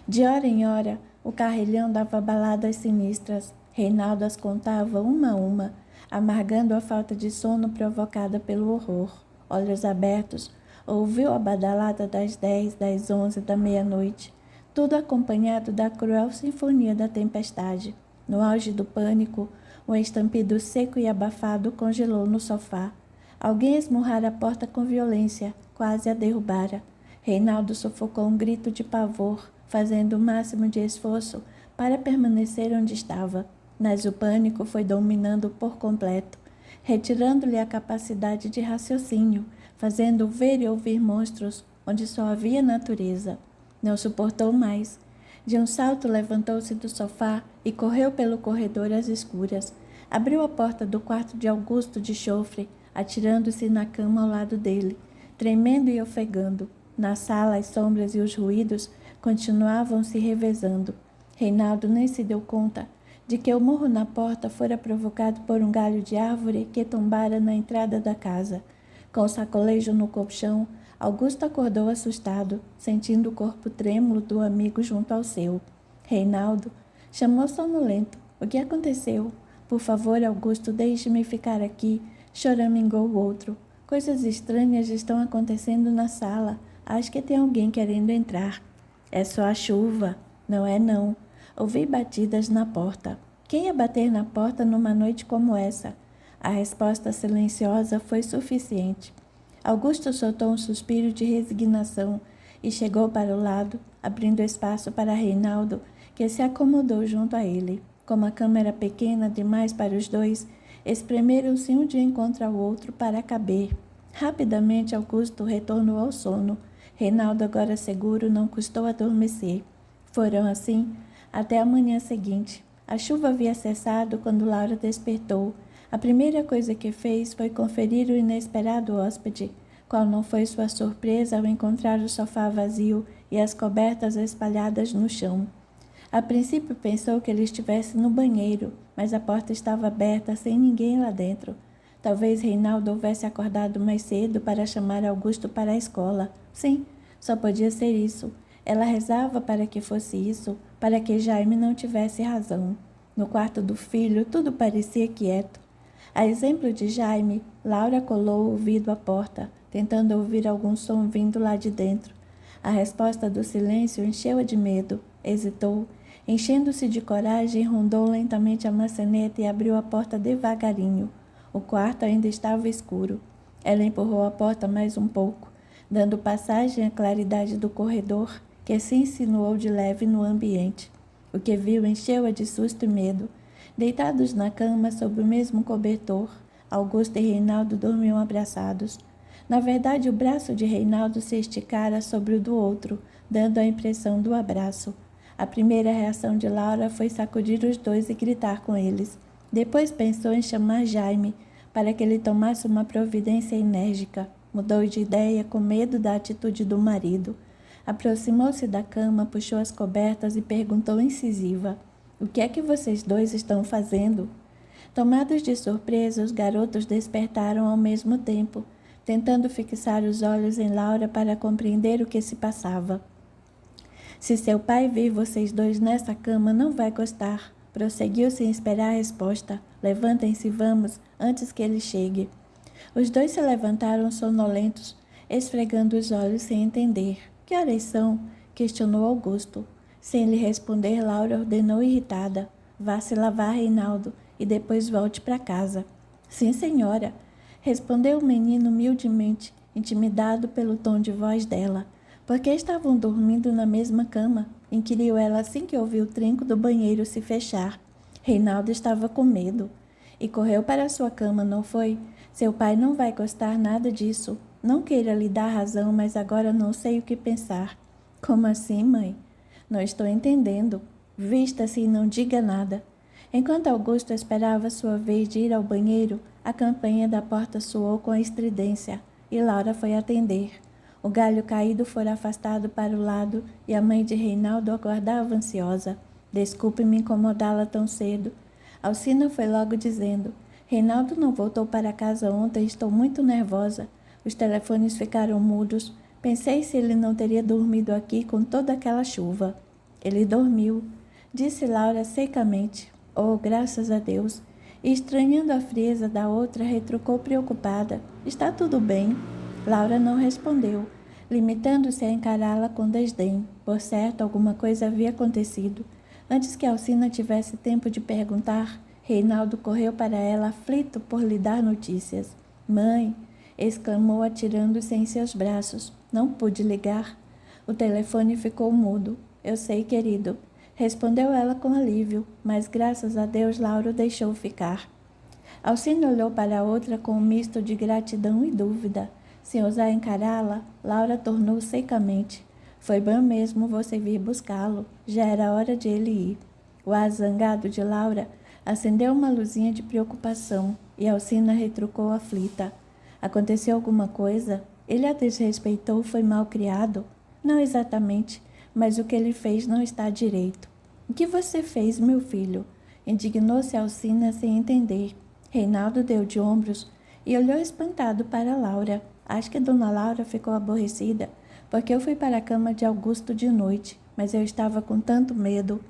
De hora em hora, o carrilhão dava baladas sinistras. Reinaldo as contava uma a uma, amargando a falta de sono provocada pelo horror. Olhos abertos, ouviu a badalada das 10, das 11, da meia-noite, tudo acompanhado da cruel sinfonia da tempestade. No auge do pânico, um estampido seco e abafado congelou no sofá. Alguém esmurrara a porta com violência, quase a derrubara. Reinaldo sufocou um grito de pavor, fazendo o máximo de esforço para permanecer onde estava. Mas o pânico foi dominando por completo, retirando-lhe a capacidade de raciocínio, fazendo ver e ouvir monstros onde só havia natureza. Não suportou mais. De um salto levantou-se do sofá e correu pelo corredor às escuras. Abriu a porta do quarto de Augusto de chofre, atirando-se na cama ao lado dele, tremendo e ofegando. Na sala, as sombras e os ruídos continuavam se revezando. Reinaldo nem se deu conta de que o murro na porta fora provocado por um galho de árvore que tombara na entrada da casa. Com o sacolejo no colchão, Augusto acordou assustado, sentindo o corpo trêmulo do amigo junto ao seu. Reinaldo chamou sonolento. O que aconteceu? Por favor, Augusto, deixe-me ficar aqui, choramingou o outro. Coisas estranhas estão acontecendo na sala. Acho que tem alguém querendo entrar. É só a chuva. Não é não. Ouvi batidas na porta. Quem ia bater na porta numa noite como essa? A resposta silenciosa foi suficiente. Augusto soltou um suspiro de resignação e chegou para o lado, abrindo espaço para Reinaldo, que se acomodou junto a ele. Como a cama era pequena demais para os dois, espremeram-se um de encontro ao outro para caber. Rapidamente Augusto retornou ao sono. Reinaldo, agora seguro, não custou adormecer. Foram assim até a manhã seguinte. A chuva havia cessado quando Laura despertou. A primeira coisa que fez foi conferir o inesperado hóspede. Qual não foi sua surpresa ao encontrar o sofá vazio e as cobertas espalhadas no chão. A princípio pensou que ele estivesse no banheiro, mas a porta estava aberta sem ninguém lá dentro. Talvez Reinaldo houvesse acordado mais cedo para chamar Augusto para a escola. Sim, só podia ser isso. Ela rezava para que fosse isso, para que Jaime não tivesse razão. No quarto do filho, tudo parecia quieto. A exemplo de Jaime, Laura colou o ouvido à porta, tentando ouvir algum som vindo lá de dentro. A resposta do silêncio encheu-a de medo. Hesitou. Enchendo-se de coragem, rondou lentamente a maçaneta e abriu a porta devagarinho. O quarto ainda estava escuro. Ela empurrou a porta mais um pouco, dando passagem à claridade do corredor, que se insinuou de leve no ambiente. O que viu encheu-a de susto e medo. Deitados na cama, sob o mesmo cobertor, Augusto e Reinaldo dormiam abraçados. Na verdade, o braço de Reinaldo se esticara sobre o do outro, dando a impressão do abraço. A primeira reação de Laura foi sacudir os dois e gritar com eles. Depois pensou em chamar Jaime, para que ele tomasse uma providência enérgica. Mudou de ideia com medo da atitude do marido. Aproximou-se da cama, puxou as cobertas e perguntou incisiva: "O que é que vocês dois estão fazendo?" Tomados de surpresa, os garotos despertaram ao mesmo tempo, tentando fixar os olhos em Laura para compreender o que se passava. "Se seu pai vir vocês dois nessa cama, não vai gostar", prosseguiu sem esperar a resposta. "Levantem-se, vamos, antes que ele chegue." Os dois se levantaram sonolentos, esfregando os olhos sem entender. "Que horas são?" questionou Augusto. Sem lhe responder, Laura ordenou irritada: "Vá se lavar, Reinaldo, e depois volte para casa." "Sim, senhora", respondeu o menino humildemente, intimidado pelo tom de voz dela. "Por que estavam dormindo na mesma cama?" inquiriu ela assim que ouviu o trinco do banheiro se fechar. Reinaldo estava com medo. "E correu para sua cama, não foi? Seu pai não vai gostar nada disso. Não queira lhe dar razão, mas agora não sei o que pensar." "Como assim, mãe?" "Não estou entendendo." "Vista-se e não diga nada." Enquanto Augusto esperava sua vez de ir ao banheiro, a campainha da porta soou com estridência e Laura foi atender. O galho caído fora afastado para o lado e a mãe de Reinaldo aguardava ansiosa. "Desculpe-me incomodá-la tão cedo." Alcina foi logo dizendo: "Reinaldo não voltou para casa ontem, estou muito nervosa." Os telefones ficaram mudos. Pensei se ele não teria dormido aqui com toda aquela chuva. "Ele dormiu", disse Laura secamente. "Oh, graças a Deus." E, estranhando a frieza da outra, retrucou preocupada: "Está tudo bem?" Laura não respondeu, limitando-se a encará-la com desdém. Por certo, alguma coisa havia acontecido. Antes que Alcina tivesse tempo de perguntar, Reinaldo correu para ela, aflito por lhe dar notícias. "Mãe!" exclamou, atirando-se em seus braços. "Não pude ligar." O telefone ficou mudo. "Eu sei, querido", respondeu ela com alívio, mas graças a Deus Laura o deixou ficar. Alcina olhou para a outra com um misto de gratidão e dúvida. Sem ousar encará-la, Laura tornou secamente: "Foi bom mesmo você vir buscá-lo. Já era hora de ele ir." O ar zangado de Laura acendeu uma luzinha de preocupação e Alcina retrucou aflita: "Aconteceu alguma coisa? Ele a desrespeitou, foi mal criado?" "Não exatamente, mas o que ele fez não está direito." "O que você fez, meu filho?" indignou-se Alcina sem entender. Reinaldo deu de ombros e olhou espantado para Laura. Acho que Dona Laura ficou aborrecida, porque eu fui para a cama de Augusto de noite, mas eu estava com tanto medo.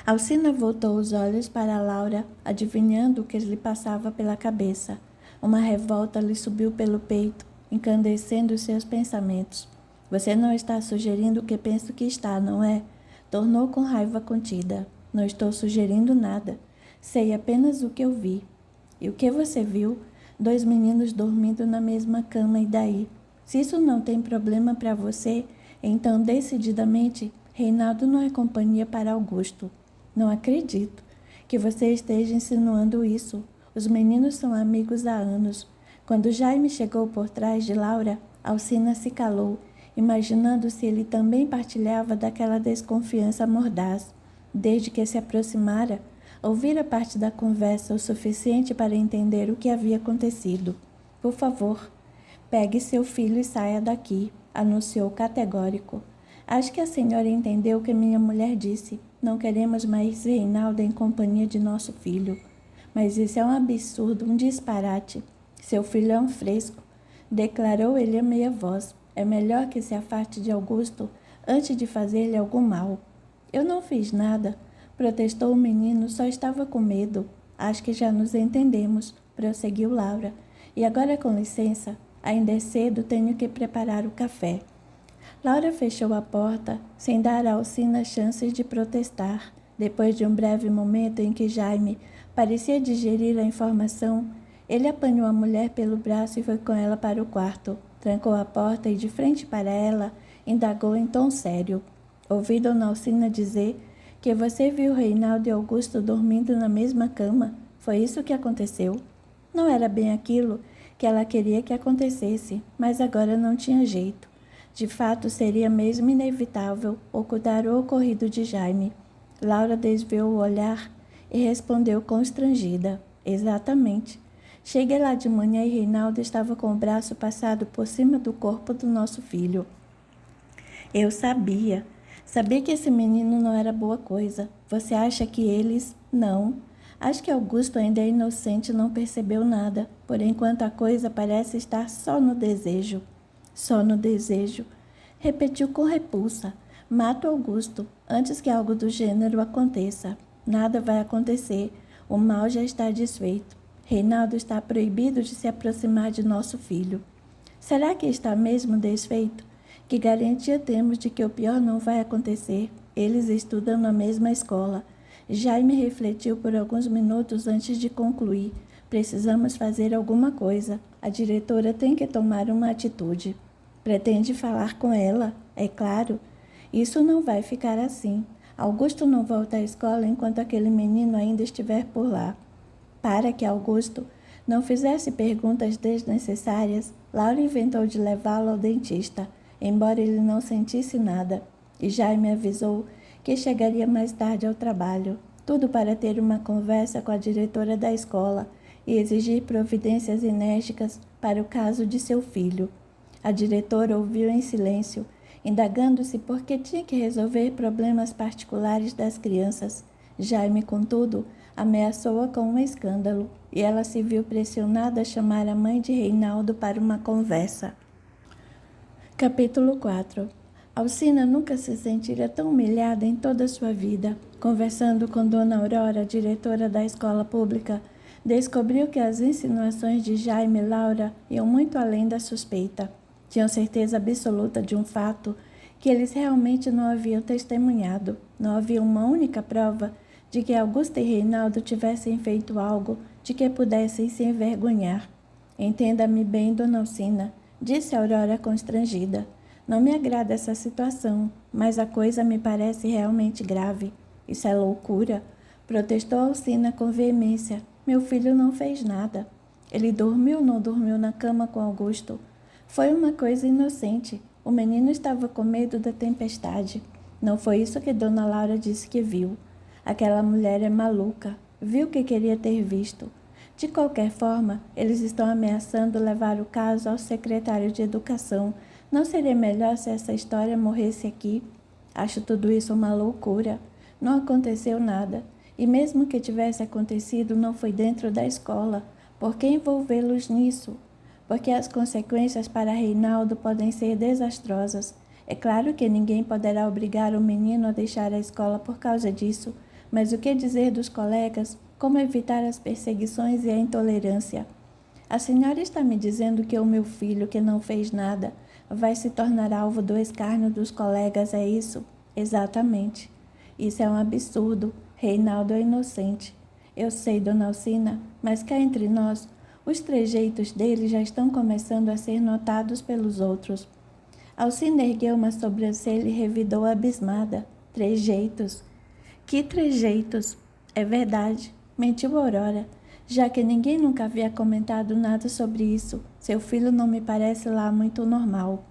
Alcina voltou os olhos para Laura, adivinhando o que lhe passava pela cabeça. Uma revolta lhe subiu pelo peito, encandecendo seus pensamentos. "Você não está sugerindo o que penso que está, não é?" tornou com raiva contida. "Não estou sugerindo nada. Sei apenas o que eu vi." "E o que você viu?" "Dois meninos dormindo na mesma cama, e daí? Se isso não tem problema para você, então decididamente Reinaldo não é companhia para Augusto." "Não acredito que você esteja insinuando isso. Os meninos são amigos há anos." Quando Jaime chegou por trás de Laura, Alcina se calou, imaginando se ele também partilhava daquela desconfiança mordaz. Desde que se aproximara, ouvira parte da conversa o suficiente para entender o que havia acontecido. "Por favor, pegue seu filho e saia daqui", anunciou categórico. "Acho que a senhora entendeu o que minha mulher disse. Não queremos mais Reinaldo em companhia de nosso filho." Mas isso é um absurdo, um disparate. Seu filho é um fresco, declarou ele a meia voz. É melhor que se afaste de Augusto antes de fazer-lhe algum mal. Eu não fiz nada, protestou o menino, só estava com medo. Acho que já nos entendemos, prosseguiu Laura. E agora, com licença, ainda é cedo, tenho que preparar o café. Laura fechou a porta, sem dar a Alcina chances de protestar. Depois de um breve momento em que Jaime parecia digerir a informação, ele apanhou a mulher pelo braço e foi com ela para o quarto. Trancou a porta e, de frente para ela, indagou em tom sério. Ouvi Dona Alcina dizer que você viu Reinaldo e Augusto dormindo na mesma cama. Foi isso que aconteceu? Não era bem aquilo que ela queria que acontecesse, mas agora não tinha jeito. De fato, seria mesmo inevitável ocultar o ocorrido de Jaime. Laura desviou o olhar e respondeu constrangida. Exatamente. Cheguei lá de manhã e Reinaldo estava com o braço passado por cima do corpo do nosso filho. Eu sabia. Sabia que esse menino não era boa coisa. Você acha que eles... Não. Acho que Augusto ainda é inocente e não percebeu nada. Por enquanto a coisa parece estar só no desejo. Só no desejo. Repetiu com repulsa. Mato Augusto antes que algo do gênero aconteça. Nada vai acontecer. O mal já está desfeito. Reinaldo está proibido de se aproximar de nosso filho. Será que está mesmo desfeito? Que garantia temos de que o pior não vai acontecer? Eles estudam na mesma escola. Jaime refletiu por alguns minutos antes de concluir. Precisamos fazer alguma coisa. A diretora tem que tomar uma atitude. Pretende falar com ela? É claro. Isso não vai ficar assim. Augusto não volta à escola enquanto aquele menino ainda estiver por lá. Para que Augusto não fizesse perguntas desnecessárias, Laura inventou de levá-lo ao dentista, embora ele não sentisse nada, e Jaime avisou que chegaria mais tarde ao trabalho, tudo para ter uma conversa com a diretora da escola e exigir providências enérgicas para o caso de seu filho. A diretora ouviu em silêncio, indagando-se por que tinha que resolver problemas particulares das crianças. Jaime, contudo, ameaçou-a com um escândalo, e ela se viu pressionada a chamar a mãe de Reinaldo para uma conversa. Capítulo 4. Alcina nunca se sentira tão humilhada em toda a sua vida. Conversando com Dona Aurora, diretora da escola pública, descobriu que as insinuações de Jaime e Laura iam muito além da suspeita. Tinham certeza absoluta de um fato que eles realmente não haviam testemunhado. Não havia uma única prova de que Augusto e Reinaldo tivessem feito algo de que pudessem se envergonhar. Entenda-me bem, Dona Alcina, disse Aurora constrangida. Não me agrada essa situação, mas a coisa me parece realmente grave. Isso é loucura, protestou Alcina com veemência. Meu filho não fez nada. Ele dormiu ou não dormiu na cama com Augusto? Foi uma coisa inocente. O menino estava com medo da tempestade. Não foi isso que Dona Laura disse que viu. Aquela mulher é maluca. Viu o que queria ter visto. De qualquer forma, eles estão ameaçando levar o caso ao secretário de Educação. Não seria melhor se essa história morresse aqui? Acho tudo isso uma loucura. Não aconteceu nada. E mesmo que tivesse acontecido, não foi dentro da escola. Por que envolvê-los nisso? Porque as consequências para Reinaldo podem ser desastrosas. É claro que ninguém poderá obrigar o menino a deixar a escola por causa disso, mas o que dizer dos colegas? Como evitar as perseguições e a intolerância? A senhora está me dizendo que o meu filho, que não fez nada, vai se tornar alvo do escárnio dos colegas, é isso? Exatamente. Isso é um absurdo. Reinaldo é inocente. Eu sei, Dona Alcina, mas cá entre nós, os trejeitos dele já estão começando a ser notados pelos outros. Alcina ergueu uma sobrancelha e revidou abismada. Trejeitos? Que trejeitos? É verdade, mentiu Aurora, já que ninguém nunca havia comentado nada sobre isso. Seu filho não me parece lá muito normal.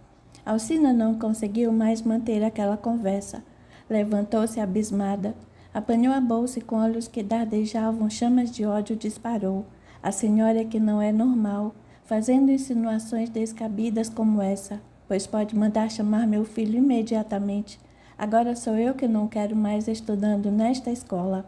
Alcina não conseguiu mais manter aquela conversa. Levantou-se abismada, apanhou a bolsa e com olhos que dardejavam chamas de ódio disparou. A senhora que não é normal, fazendo insinuações descabidas como essa, pois pode mandar chamar meu filho imediatamente. Agora sou eu que não quero mais estudando nesta escola.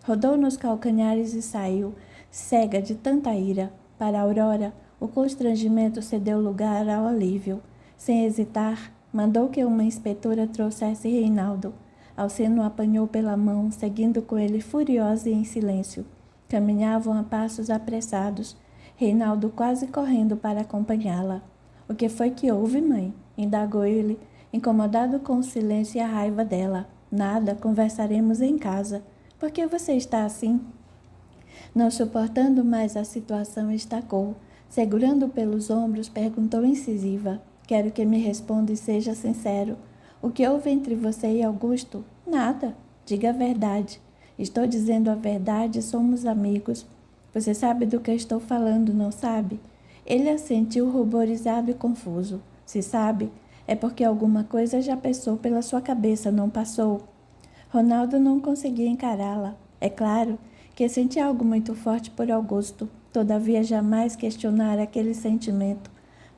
Rodou nos calcanhares e saiu, cega de tanta ira. Para Aurora, o constrangimento cedeu lugar ao alívio. Sem hesitar, mandou que uma inspetora trouxesse Reinaldo. Alcino o apanhou pela mão, seguindo com ele furiosa e em silêncio. Caminhavam a passos apressados, Reinaldo quase correndo para acompanhá-la. O que foi que houve, mãe? Indagou ele, incomodado com o silêncio e a raiva dela. Nada, conversaremos em casa. Por que você está assim? Não suportando mais a situação, estacou. Segurando pelos ombros, perguntou incisiva. Quero que me responda e seja sincero. O que houve entre você e Augusto? Nada. Diga a verdade. Estou dizendo a verdade, somos amigos. Você sabe do que estou falando, não sabe? Ele assentiu ruborizado e confuso. Se sabe, é porque alguma coisa já passou pela sua cabeça, não passou? Ronaldo não conseguia encará-la. É claro que sentia algo muito forte por Augusto, todavia jamais questionara aquele sentimento.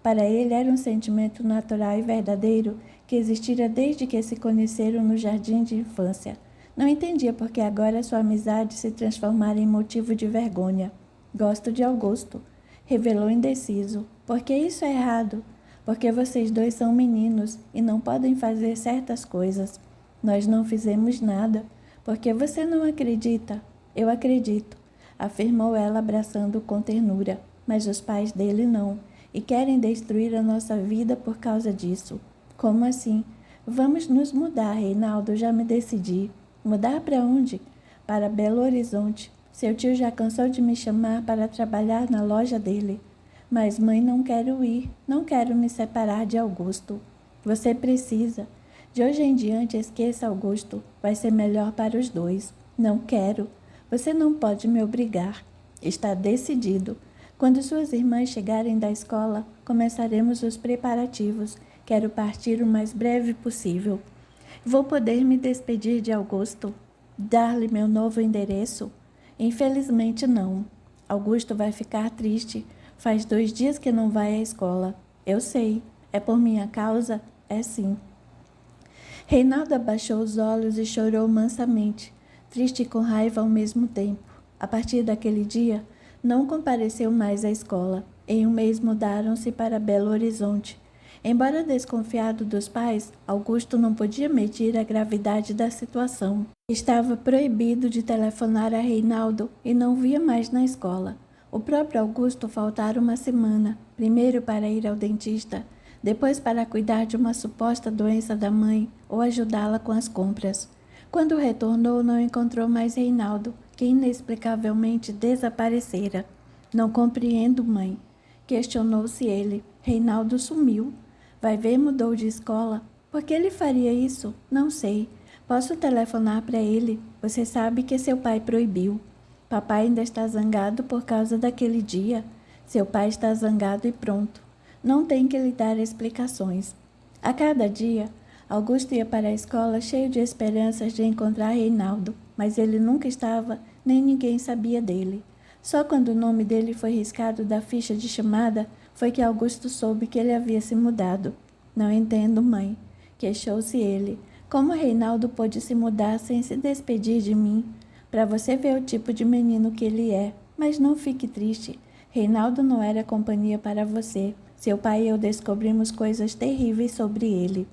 Para ele era um sentimento natural e verdadeiro que existira desde que se conheceram no jardim de infância. Não entendia por que agora sua amizade se transformara em motivo de vergonha. Gosto de Augusto, revelou indeciso. Por que isso é errado? Porque vocês dois são meninos e não podem fazer certas coisas. Nós não fizemos nada. Porque você não acredita? Eu acredito, afirmou ela abraçando-o com ternura. Mas os pais dele não, e querem destruir a nossa vida por causa disso. Como assim? Vamos nos mudar, Reinaldo, já me decidi. Mudar para onde? Para Belo Horizonte. Seu tio já cansou de me chamar para trabalhar na loja dele. Mas, mãe, não quero ir. Não quero me separar de Augusto. Você precisa. De hoje em diante, esqueça Augusto. Vai ser melhor para os dois. Não quero. Você não pode me obrigar. Está decidido. Quando suas irmãs chegarem da escola, começaremos os preparativos. Quero partir o mais breve possível. Vou poder me despedir de Augusto? Dar-lhe meu novo endereço? Infelizmente não. Augusto vai ficar triste. Faz 2 dias que não vai à escola. Eu sei. É por minha causa? É sim. Reinaldo abaixou os olhos e chorou mansamente, triste e com raiva ao mesmo tempo. A partir daquele dia, não compareceu mais à escola. Em um mês mudaram-se para Belo Horizonte. Embora desconfiado dos pais, Augusto não podia medir a gravidade da situação. Estava proibido de telefonar a Reinaldo e não via mais na escola. O próprio Augusto faltara 1 semana, primeiro para ir ao dentista, depois para cuidar de uma suposta doença da mãe ou ajudá-la com as compras. Quando retornou, não encontrou mais Reinaldo, que inexplicavelmente desaparecera. Não compreendo, mãe. Questionou-se ele. Reinaldo sumiu. Vai ver, mudou de escola. Por que ele faria isso? Não sei. Posso telefonar para ele. Você sabe que seu pai proibiu. Papai ainda está zangado por causa daquele dia. Seu pai está zangado e pronto. Não tem que lhe dar explicações. A cada dia, Augusto ia para a escola cheio de esperanças de encontrar Reinaldo, mas ele nunca estava, nem ninguém sabia dele. Só quando o nome dele foi riscado da ficha de chamada, foi que Augusto soube que ele havia se mudado. Não entendo, mãe, queixou-se ele. Como Reinaldo pôde se mudar sem se despedir de mim? Para você ver o tipo de menino que ele é. Mas não fique triste. Reinaldo não era companhia para você. Seu pai e eu descobrimos coisas terríveis sobre ele.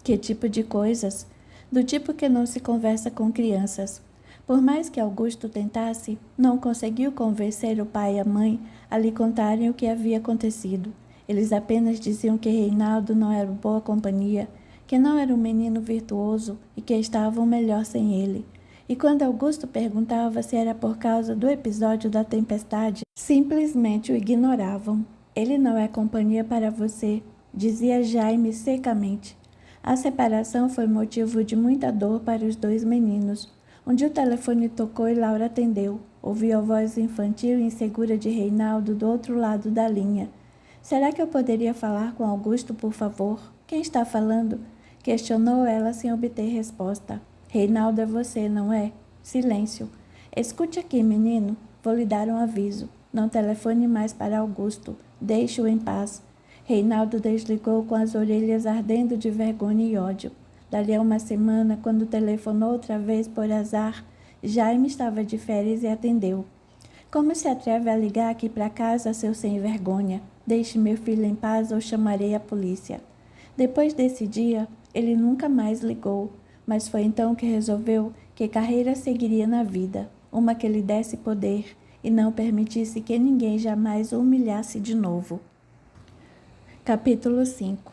Que tipo de coisas? Do tipo que não se conversa com crianças. Por mais que Augusto tentasse, não conseguiu convencer o pai e a mãe a lhe contarem o que havia acontecido. Eles apenas diziam que Reinaldo não era boa companhia, que não era um menino virtuoso e que estavam melhor sem ele. E quando Augusto perguntava se era por causa do episódio da tempestade, simplesmente o ignoravam. Ele não é companhia para você, dizia Jaime secamente. A separação foi motivo de muita dor para os 2 meninos. Um dia o telefone tocou e Laura atendeu. Ouviu a voz infantil e insegura de Reinaldo do outro lado da linha. Será que eu poderia falar com Augusto, por favor? Quem está falando? Questionou ela sem obter resposta. Reinaldo é você, não é? Silêncio. Escute aqui, menino. Vou lhe dar um aviso. Não telefone mais para Augusto. Deixe-o em paz. Reinaldo desligou com as orelhas ardendo de vergonha e ódio. Dali a 1 semana, quando telefonou outra vez por azar, Jaime estava de férias e atendeu. Como se atreve a ligar aqui para casa, seu sem-vergonha? Deixe meu filho em paz ou chamarei a polícia. Depois desse dia, ele nunca mais ligou, mas foi então que resolveu que carreira seguiria na vida, uma que lhe desse poder e não permitisse que ninguém jamais o humilhasse de novo. Capítulo 5.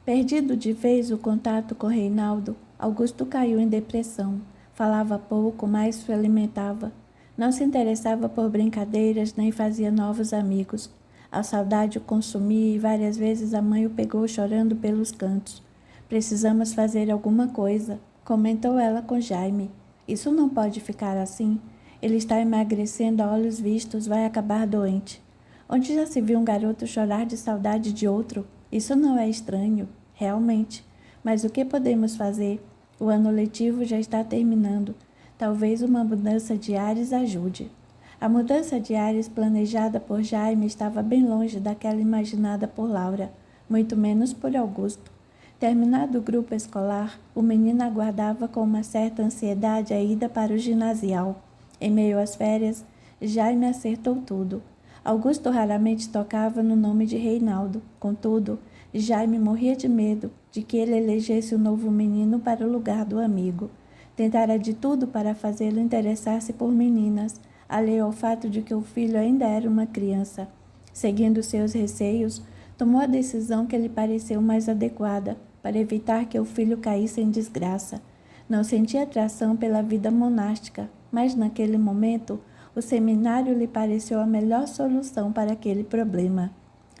Perdido de vez o contato com Reinaldo, Augusto caiu em depressão. Falava pouco, mas se alimentava. Não se interessava por brincadeiras, nem fazia novos amigos. A saudade o consumia e várias vezes a mãe o pegou chorando pelos cantos. Precisamos fazer alguma coisa, comentou ela com Jaime. Isso não pode ficar assim. Ele está emagrecendo a olhos vistos, vai acabar doente. Onde já se viu um garoto chorar de saudade de outro? Isso não é estranho, realmente. Mas o que podemos fazer? O ano letivo já está terminando. Talvez uma mudança de ares ajude. A mudança de ares planejada por Jaime estava bem longe daquela imaginada por Laura, muito menos por Augusto. Terminado o grupo escolar, o menino aguardava com uma certa ansiedade a ida para o ginasial. Em meio às férias, Jaime acertou tudo. Augusto raramente tocava no nome de Reinaldo. Contudo, Jaime morria de medo de que ele elegesse o novo menino para o lugar do amigo. Tentara de tudo para fazê-lo interessar-se por meninas, alheio ao fato de que o filho ainda era uma criança. Seguindo seus receios, tomou a decisão que lhe pareceu mais adequada para evitar que o filho caísse em desgraça. Não sentia atração pela vida monástica, mas naquele momento o seminário lhe pareceu a melhor solução para aquele problema.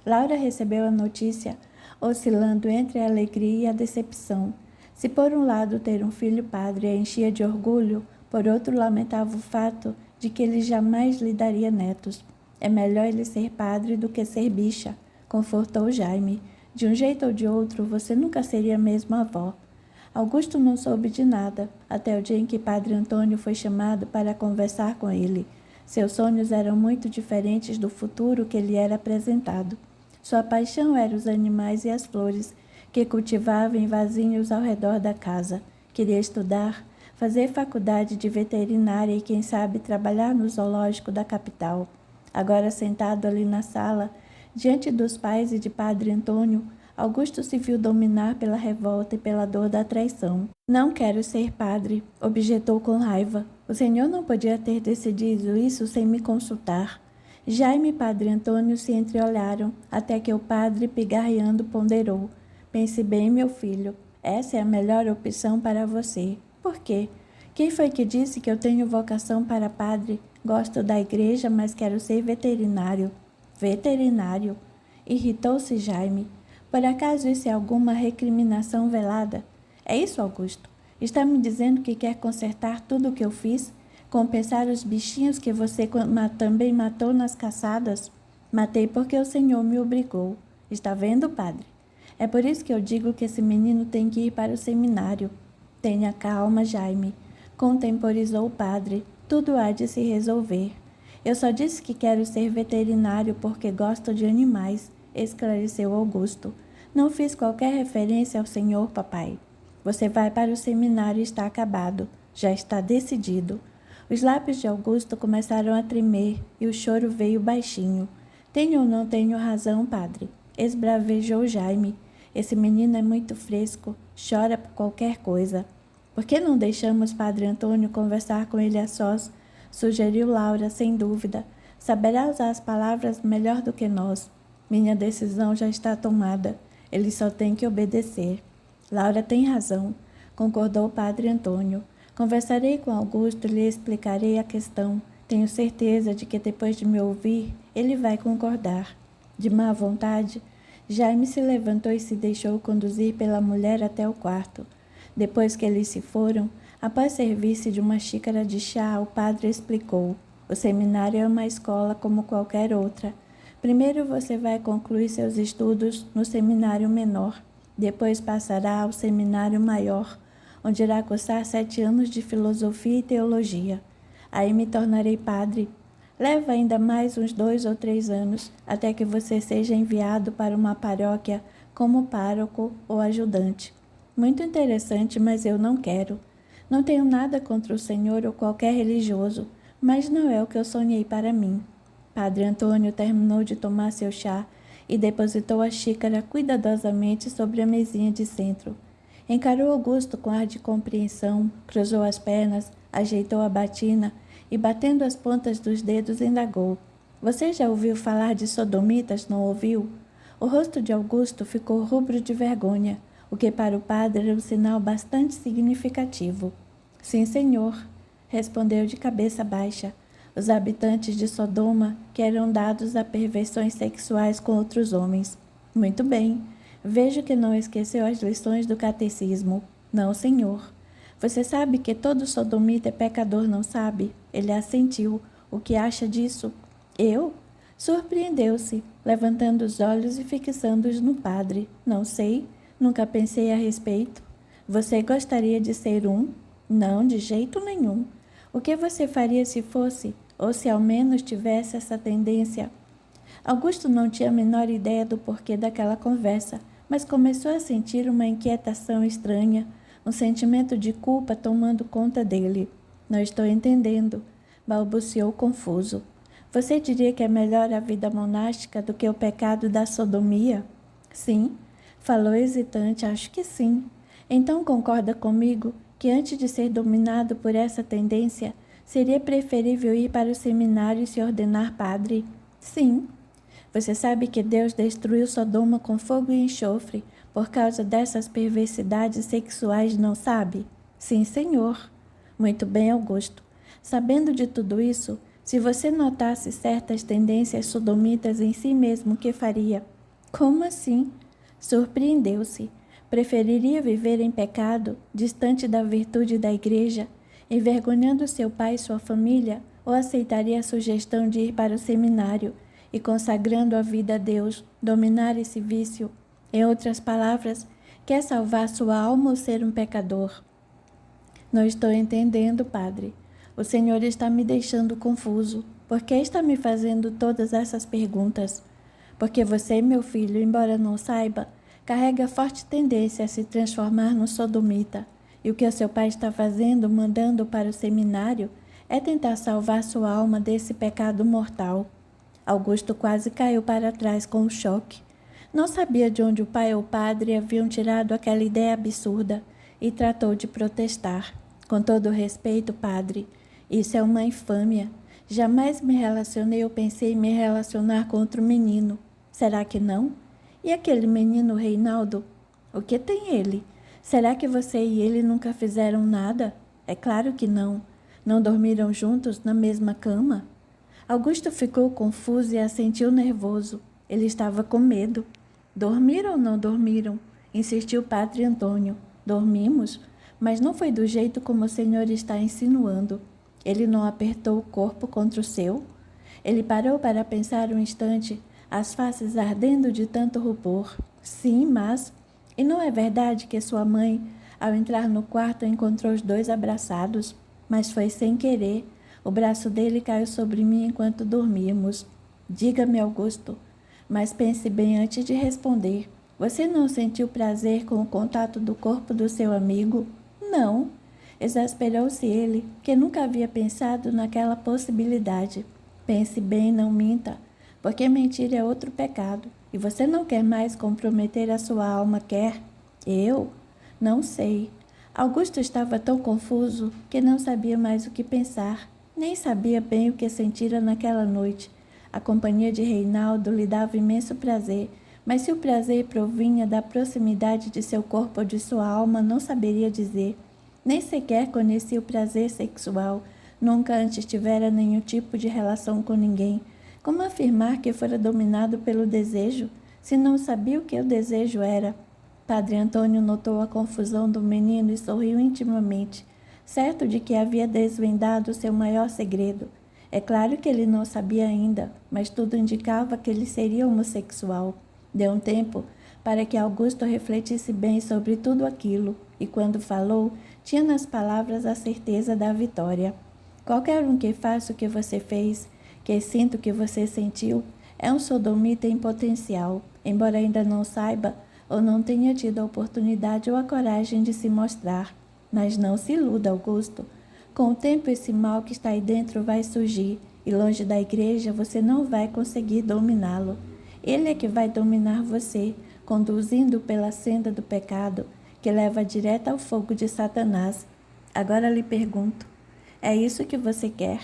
Laura recebeu a notícia, oscilando entre a alegria e a decepção. Se por um lado ter um filho padre a enchia de orgulho, por outro lamentava o fato de que ele jamais lhe daria netos. É melhor ele ser padre do que ser bicha, confortou Jaime. De um jeito ou de outro, você nunca seria mesmo avó. Augusto não soube de nada, até o dia em que Padre Antônio foi chamado para conversar com ele. Seus sonhos eram muito diferentes do futuro que lhe era apresentado. Sua paixão eram os animais e as flores, que cultivava em vasinhos ao redor da casa. Queria estudar, fazer faculdade de veterinária e, quem sabe, trabalhar no zoológico da capital. Agora, sentado ali na sala, diante dos pais e de Padre Antônio, Augusto se viu dominar pela revolta e pela dor da traição. Não quero ser padre, objetou com raiva. O senhor não podia ter decidido isso sem me consultar. Jaime e Padre Antônio se entreolharam, até que o padre, pigarreando, ponderou. Pense bem, meu filho, essa é a melhor opção para você. Por quê? Quem foi que disse que eu tenho vocação para padre? Gosto da igreja, mas quero ser veterinário. Veterinário? Irritou-se Jaime. Por acaso isso é alguma recriminação velada? É isso, Augusto? Está me dizendo que quer consertar tudo o que eu fiz? Compensar os bichinhos que você também matou nas caçadas? Matei porque o senhor me obrigou. Está vendo, padre? É por isso que eu digo que esse menino tem que ir para o seminário. Tenha calma, Jaime, contemporizou o padre. Tudo há de se resolver. Eu só disse que quero ser veterinário porque gosto de animais, esclareceu Augusto. Não fiz qualquer referência ao senhor, papai. Você vai para o seminário e está acabado. Já está decidido. Os lábios de Augusto começaram a tremer e o choro veio baixinho. Tenho ou não tenho razão, padre? Esbravejou Jaime. Esse menino é muito fresco, chora por qualquer coisa. Por que não deixamos Padre Antônio conversar com ele a sós? Sugeriu Laura, sem dúvida. Saberá usar as palavras melhor do que nós. Minha decisão já está tomada. Ele só tem que obedecer. Laura tem razão, concordou Padre Antônio. Conversarei com Augusto e lhe explicarei a questão. Tenho certeza de que depois de me ouvir, ele vai concordar. De má vontade, Jaime se levantou e se deixou conduzir pela mulher até o quarto. Depois que eles se foram, após servir-se de uma xícara de chá, o padre explicou. O seminário é uma escola como qualquer outra. Primeiro você vai concluir seus estudos no seminário menor. Depois passará ao seminário maior, onde irá cursar 7 anos de filosofia e teologia. Aí me tornarei padre. Leva ainda mais uns 2 ou 3 anos, até que você seja enviado para uma paróquia como pároco ou ajudante. Muito interessante, mas eu não quero. Não tenho nada contra o senhor ou qualquer religioso, mas não é o que eu sonhei para mim. Padre Antônio terminou de tomar seu chá e depositou a xícara cuidadosamente sobre a mesinha de centro. Encarou Augusto com ar de compreensão, cruzou as pernas, ajeitou a batina e, batendo as pontas dos dedos, indagou: Você já ouviu falar de sodomitas, não ouviu? O rosto de Augusto ficou rubro de vergonha, o que para o padre era um sinal bastante significativo. Sim, senhor, respondeu de cabeça baixa. Os habitantes de Sodoma que eram dados a perversões sexuais com outros homens. Muito bem. Vejo que não esqueceu as lições do catecismo. Não, senhor. Você sabe que todo sodomita é pecador, não sabe? Ele assentiu. O que acha disso? Eu? Surpreendeu-se, levantando os olhos e fixando-os no padre. Não sei. Nunca pensei a respeito. Você gostaria de ser um? Não, de jeito nenhum. O que você faria se fosse, ou se ao menos tivesse essa tendência? Augusto não tinha a menor ideia do porquê daquela conversa, mas começou a sentir uma inquietação estranha, um sentimento de culpa tomando conta dele. Não estou entendendo, balbuciou confuso. Você diria que é melhor a vida monástica do que o pecado da sodomia? Sim, falou hesitante, acho que sim. Então concorda comigo que antes de ser dominado por essa tendência, seria preferível ir para o seminário e se ordenar padre? Sim. Você sabe que Deus destruiu Sodoma com fogo e enxofre por causa dessas perversidades sexuais, não sabe? Sim, senhor. Muito bem, Augusto. Sabendo de tudo isso, se você notasse certas tendências sodomitas em si mesmo, o que faria? Como assim? Surpreendeu-se. Preferiria viver em pecado, distante da virtude da igreja, envergonhando seu pai e sua família, ou aceitaria a sugestão de ir para o seminário e, consagrando a vida a Deus, dominar esse vício? Em outras palavras, quer salvar sua alma ou ser um pecador? Não estou entendendo, padre. O Senhor está me deixando confuso. Por que está me fazendo todas essas perguntas? Porque você, meu filho, embora não saiba, carrega forte tendência a se transformar no sodomita, e o que o seu pai está fazendo, mandando para o seminário, é tentar salvar sua alma desse pecado mortal. Augusto quase caiu para trás com o choque. Não sabia de onde o pai ou o padre haviam tirado aquela ideia absurda, e tratou de protestar. Com todo o respeito, padre, isso é uma infâmia. Jamais me relacionei ou pensei em me relacionar com outro menino. Será que não? E aquele menino Reinaldo? O que tem ele? Será que você e ele nunca fizeram nada? É claro que não. Não dormiram juntos na mesma cama? Augusto ficou confuso e assentiu nervoso. Ele estava com medo. Dormiram ou não dormiram? Insistiu Padre Antônio. Dormimos, mas não foi do jeito como o senhor está insinuando. Ele não apertou o corpo contra o seu? Ele parou para pensar um instante, as faces ardendo de tanto rubor. Sim, mas... E não é verdade que sua mãe, ao entrar no quarto, encontrou os dois abraçados? Mas foi sem querer. O braço dele caiu sobre mim enquanto dormíamos. Diga-me, Augusto, mas pense bem antes de responder. Você não sentiu prazer com o contato do corpo do seu amigo? Não. Exasperou-se ele, que nunca havia pensado naquela possibilidade. Pense bem, não minta, porque mentir é outro pecado, e você não quer mais comprometer a sua alma, quer? Eu? Não sei. Augusto estava tão confuso que não sabia mais o que pensar, nem sabia bem o que sentira naquela noite. A companhia de Reinaldo lhe dava imenso prazer, mas se o prazer provinha da proximidade de seu corpo ou de sua alma, não saberia dizer. Nem sequer conhecia o prazer sexual, nunca antes tivera nenhum tipo de relação com ninguém. Como afirmar que fora dominado pelo desejo, se não sabia o que o desejo era? Padre Antônio notou a confusão do menino e sorriu intimamente, certo de que havia desvendado seu maior segredo. É claro que ele não sabia ainda, mas tudo indicava que ele seria homossexual. Deu um tempo para que Augusto refletisse bem sobre tudo aquilo, e quando falou, tinha nas palavras a certeza da vitória. Qualquer um que faça o que você fez, que sinta o que você sentiu, é um sodomita em potencial, embora ainda não saiba ou não tenha tido a oportunidade ou a coragem de se mostrar. Mas não se iluda, Augusto. Com o tempo, esse mal que está aí dentro vai surgir, e longe da igreja você não vai conseguir dominá-lo. Ele é que vai dominar você, conduzindo pela senda do pecado, que leva direto ao fogo de Satanás. Agora lhe pergunto, é isso que você quer?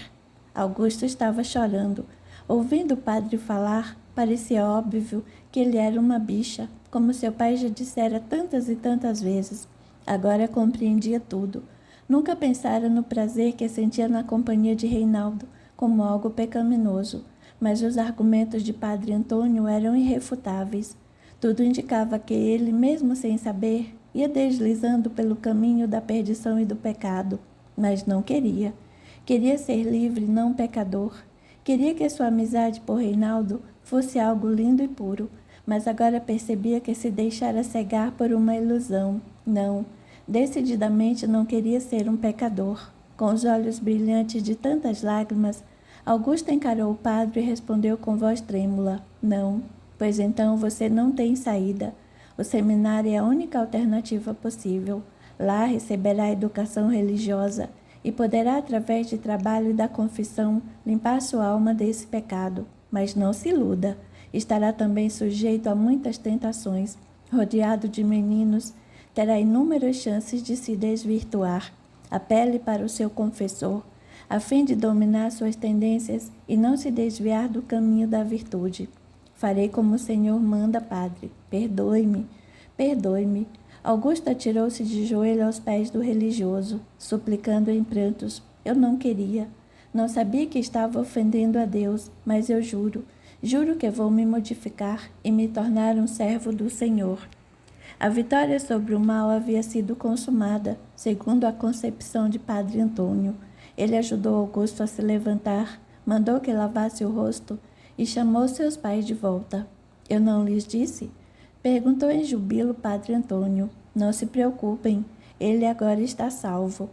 Augusto estava chorando. Ouvindo o padre falar, parecia óbvio que ele era uma bicha, como seu pai já dissera tantas e tantas vezes. Agora compreendia tudo. Nunca pensara no prazer que sentia na companhia de Reinaldo, como algo pecaminoso, mas os argumentos de Padre Antônio eram irrefutáveis. Tudo indicava que ele, mesmo sem saber, ia deslizando pelo caminho da perdição e do pecado, mas não queria. Queria ser livre, não pecador. Queria que sua amizade por Reinaldo fosse algo lindo e puro, mas agora percebia que se deixara cegar por uma ilusão. Não, decididamente não queria ser um pecador. Com os olhos brilhantes de tantas lágrimas, Augusto encarou o padre e respondeu com voz trêmula: não, pois então você não tem saída. O seminário é a única alternativa possível. Lá receberá educação religiosa e poderá, através de trabalho e da confissão, limpar sua alma desse pecado. Mas não se iluda, estará também sujeito a muitas tentações. Rodeado de meninos, terá inúmeras chances de se desvirtuar. Apele para o seu confessor, a fim de dominar suas tendências e não se desviar do caminho da virtude. Farei como o Senhor manda, padre. Perdoe-me, perdoe-me. Augusto atirou-se de joelho aos pés do religioso, suplicando em prantos. Eu não queria. Não sabia que estava ofendendo a Deus, mas eu juro que vou me modificar e me tornar um servo do Senhor. A vitória sobre o mal havia sido consumada, segundo a concepção de Padre Antônio. Ele ajudou Augusto a se levantar, mandou que lavasse o rosto e chamou seus pais de volta. Eu não lhes disse? Perguntou em jubilo Padre Antônio. Não se preocupem, ele agora está salvo.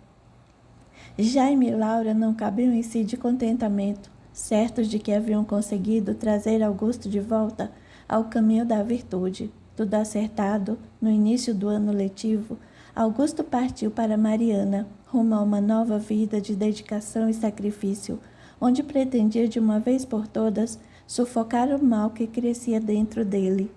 Jaime e Laura não cabiam em si de contentamento, certos de que haviam conseguido trazer Augusto de volta ao caminho da virtude. Tudo acertado, no início do ano letivo, Augusto partiu para Mariana, rumo a uma nova vida de dedicação e sacrifício, onde pretendia de uma vez por todas sufocar o mal que crescia dentro dele.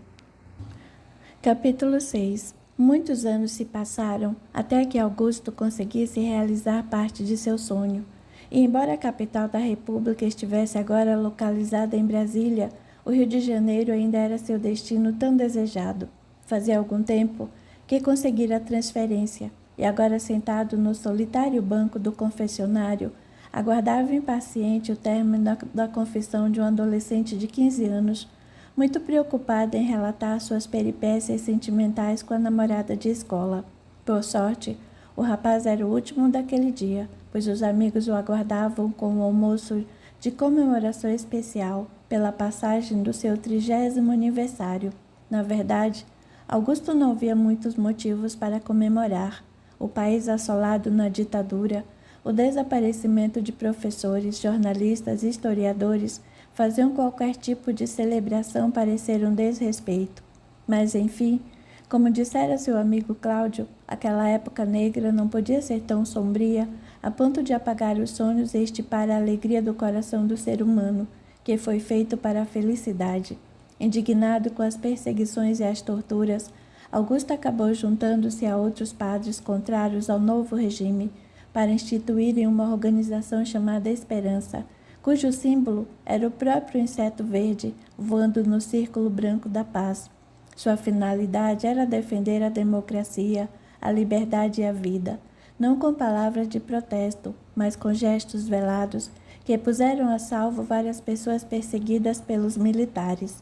Capítulo 6. Muitos anos se passaram até que Augusto conseguisse realizar parte de seu sonho. E embora a capital da República estivesse agora localizada em Brasília, o Rio de Janeiro ainda era seu destino tão desejado. Fazia algum tempo que conseguira a transferência, e agora sentado no solitário banco do confessionário, aguardava impaciente o término da confissão de um adolescente de 15 anos, muito preocupada em relatar suas peripécias sentimentais com a namorada de escola. Por sorte, o rapaz era o último daquele dia, pois os amigos o aguardavam com um almoço de comemoração especial pela passagem do seu 30º aniversário. Na verdade, Augusto não via muitos motivos para comemorar. O país assolado na ditadura, o desaparecimento de professores, jornalistas e historiadores faziam qualquer tipo de celebração parecer um desrespeito. Mas, enfim, como dissera seu amigo Cláudio, aquela época negra não podia ser tão sombria a ponto de apagar os sonhos e estipar a alegria do coração do ser humano, que foi feito para a felicidade. Indignado com as perseguições e as torturas, Augusto acabou juntando-se a outros padres contrários ao novo regime para instituírem uma organização chamada Esperança, cujo símbolo era o próprio inseto verde voando no círculo branco da paz. Sua finalidade era defender a democracia, a liberdade e a vida, não com palavras de protesto, mas com gestos velados que puseram a salvo várias pessoas perseguidas pelos militares.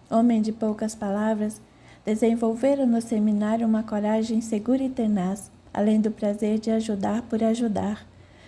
Homem de poucas palavras, desenvolveram no seminário uma coragem segura e tenaz, além do prazer de ajudar por ajudar.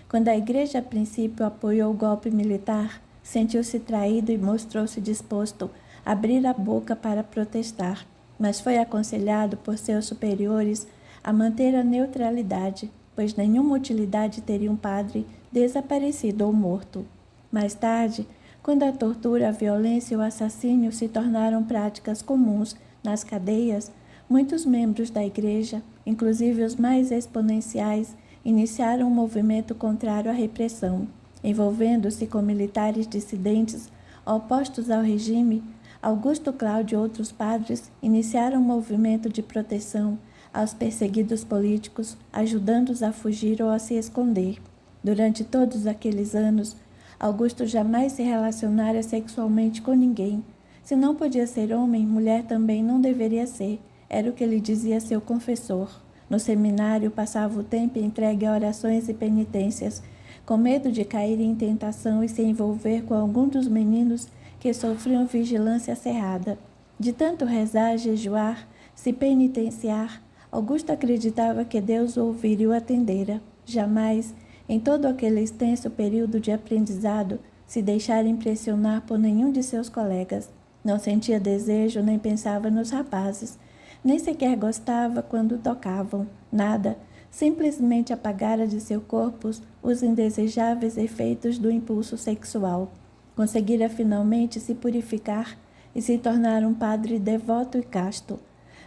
Quando a igreja a princípio apoiou o golpe militar, sentiu-se traído e mostrou-se disposto a abrir a boca para protestar, mas foi aconselhado por seus superiores a manter a neutralidade, pois nenhuma utilidade teria um padre desaparecido ou morto. Mais tarde, quando a tortura, a violência e o assassínio se tornaram práticas comuns nas cadeias, muitos membros da igreja, inclusive os mais exponenciais, iniciaram um movimento contrário à repressão. Envolvendo-se com militares dissidentes opostos ao regime, Augusto Cláudio e outros padres iniciaram um movimento de proteção aos perseguidos políticos, ajudando-os a fugir ou a se esconder. Durante todos aqueles anos, Augusto jamais se relacionara sexualmente com ninguém. Se não podia ser homem, mulher também não deveria ser, era o que lhe dizia seu confessor. No seminário, passava o tempo entregue a orações e penitências, com medo de cair em tentação e se envolver com algum dos meninos que sofriam vigilância cerrada. De tanto rezar, jejuar, se penitenciar, Augusto acreditava que Deus o ouvira e o atendera. Jamais, em todo aquele extenso período de aprendizado, se deixara impressionar por nenhum de seus colegas. Não sentia desejo nem pensava nos rapazes. Nem sequer gostava quando tocavam. Nada. Simplesmente apagara de seu corpo os indesejáveis efeitos do impulso sexual. Conseguira finalmente se purificar e se tornar um padre devoto e casto.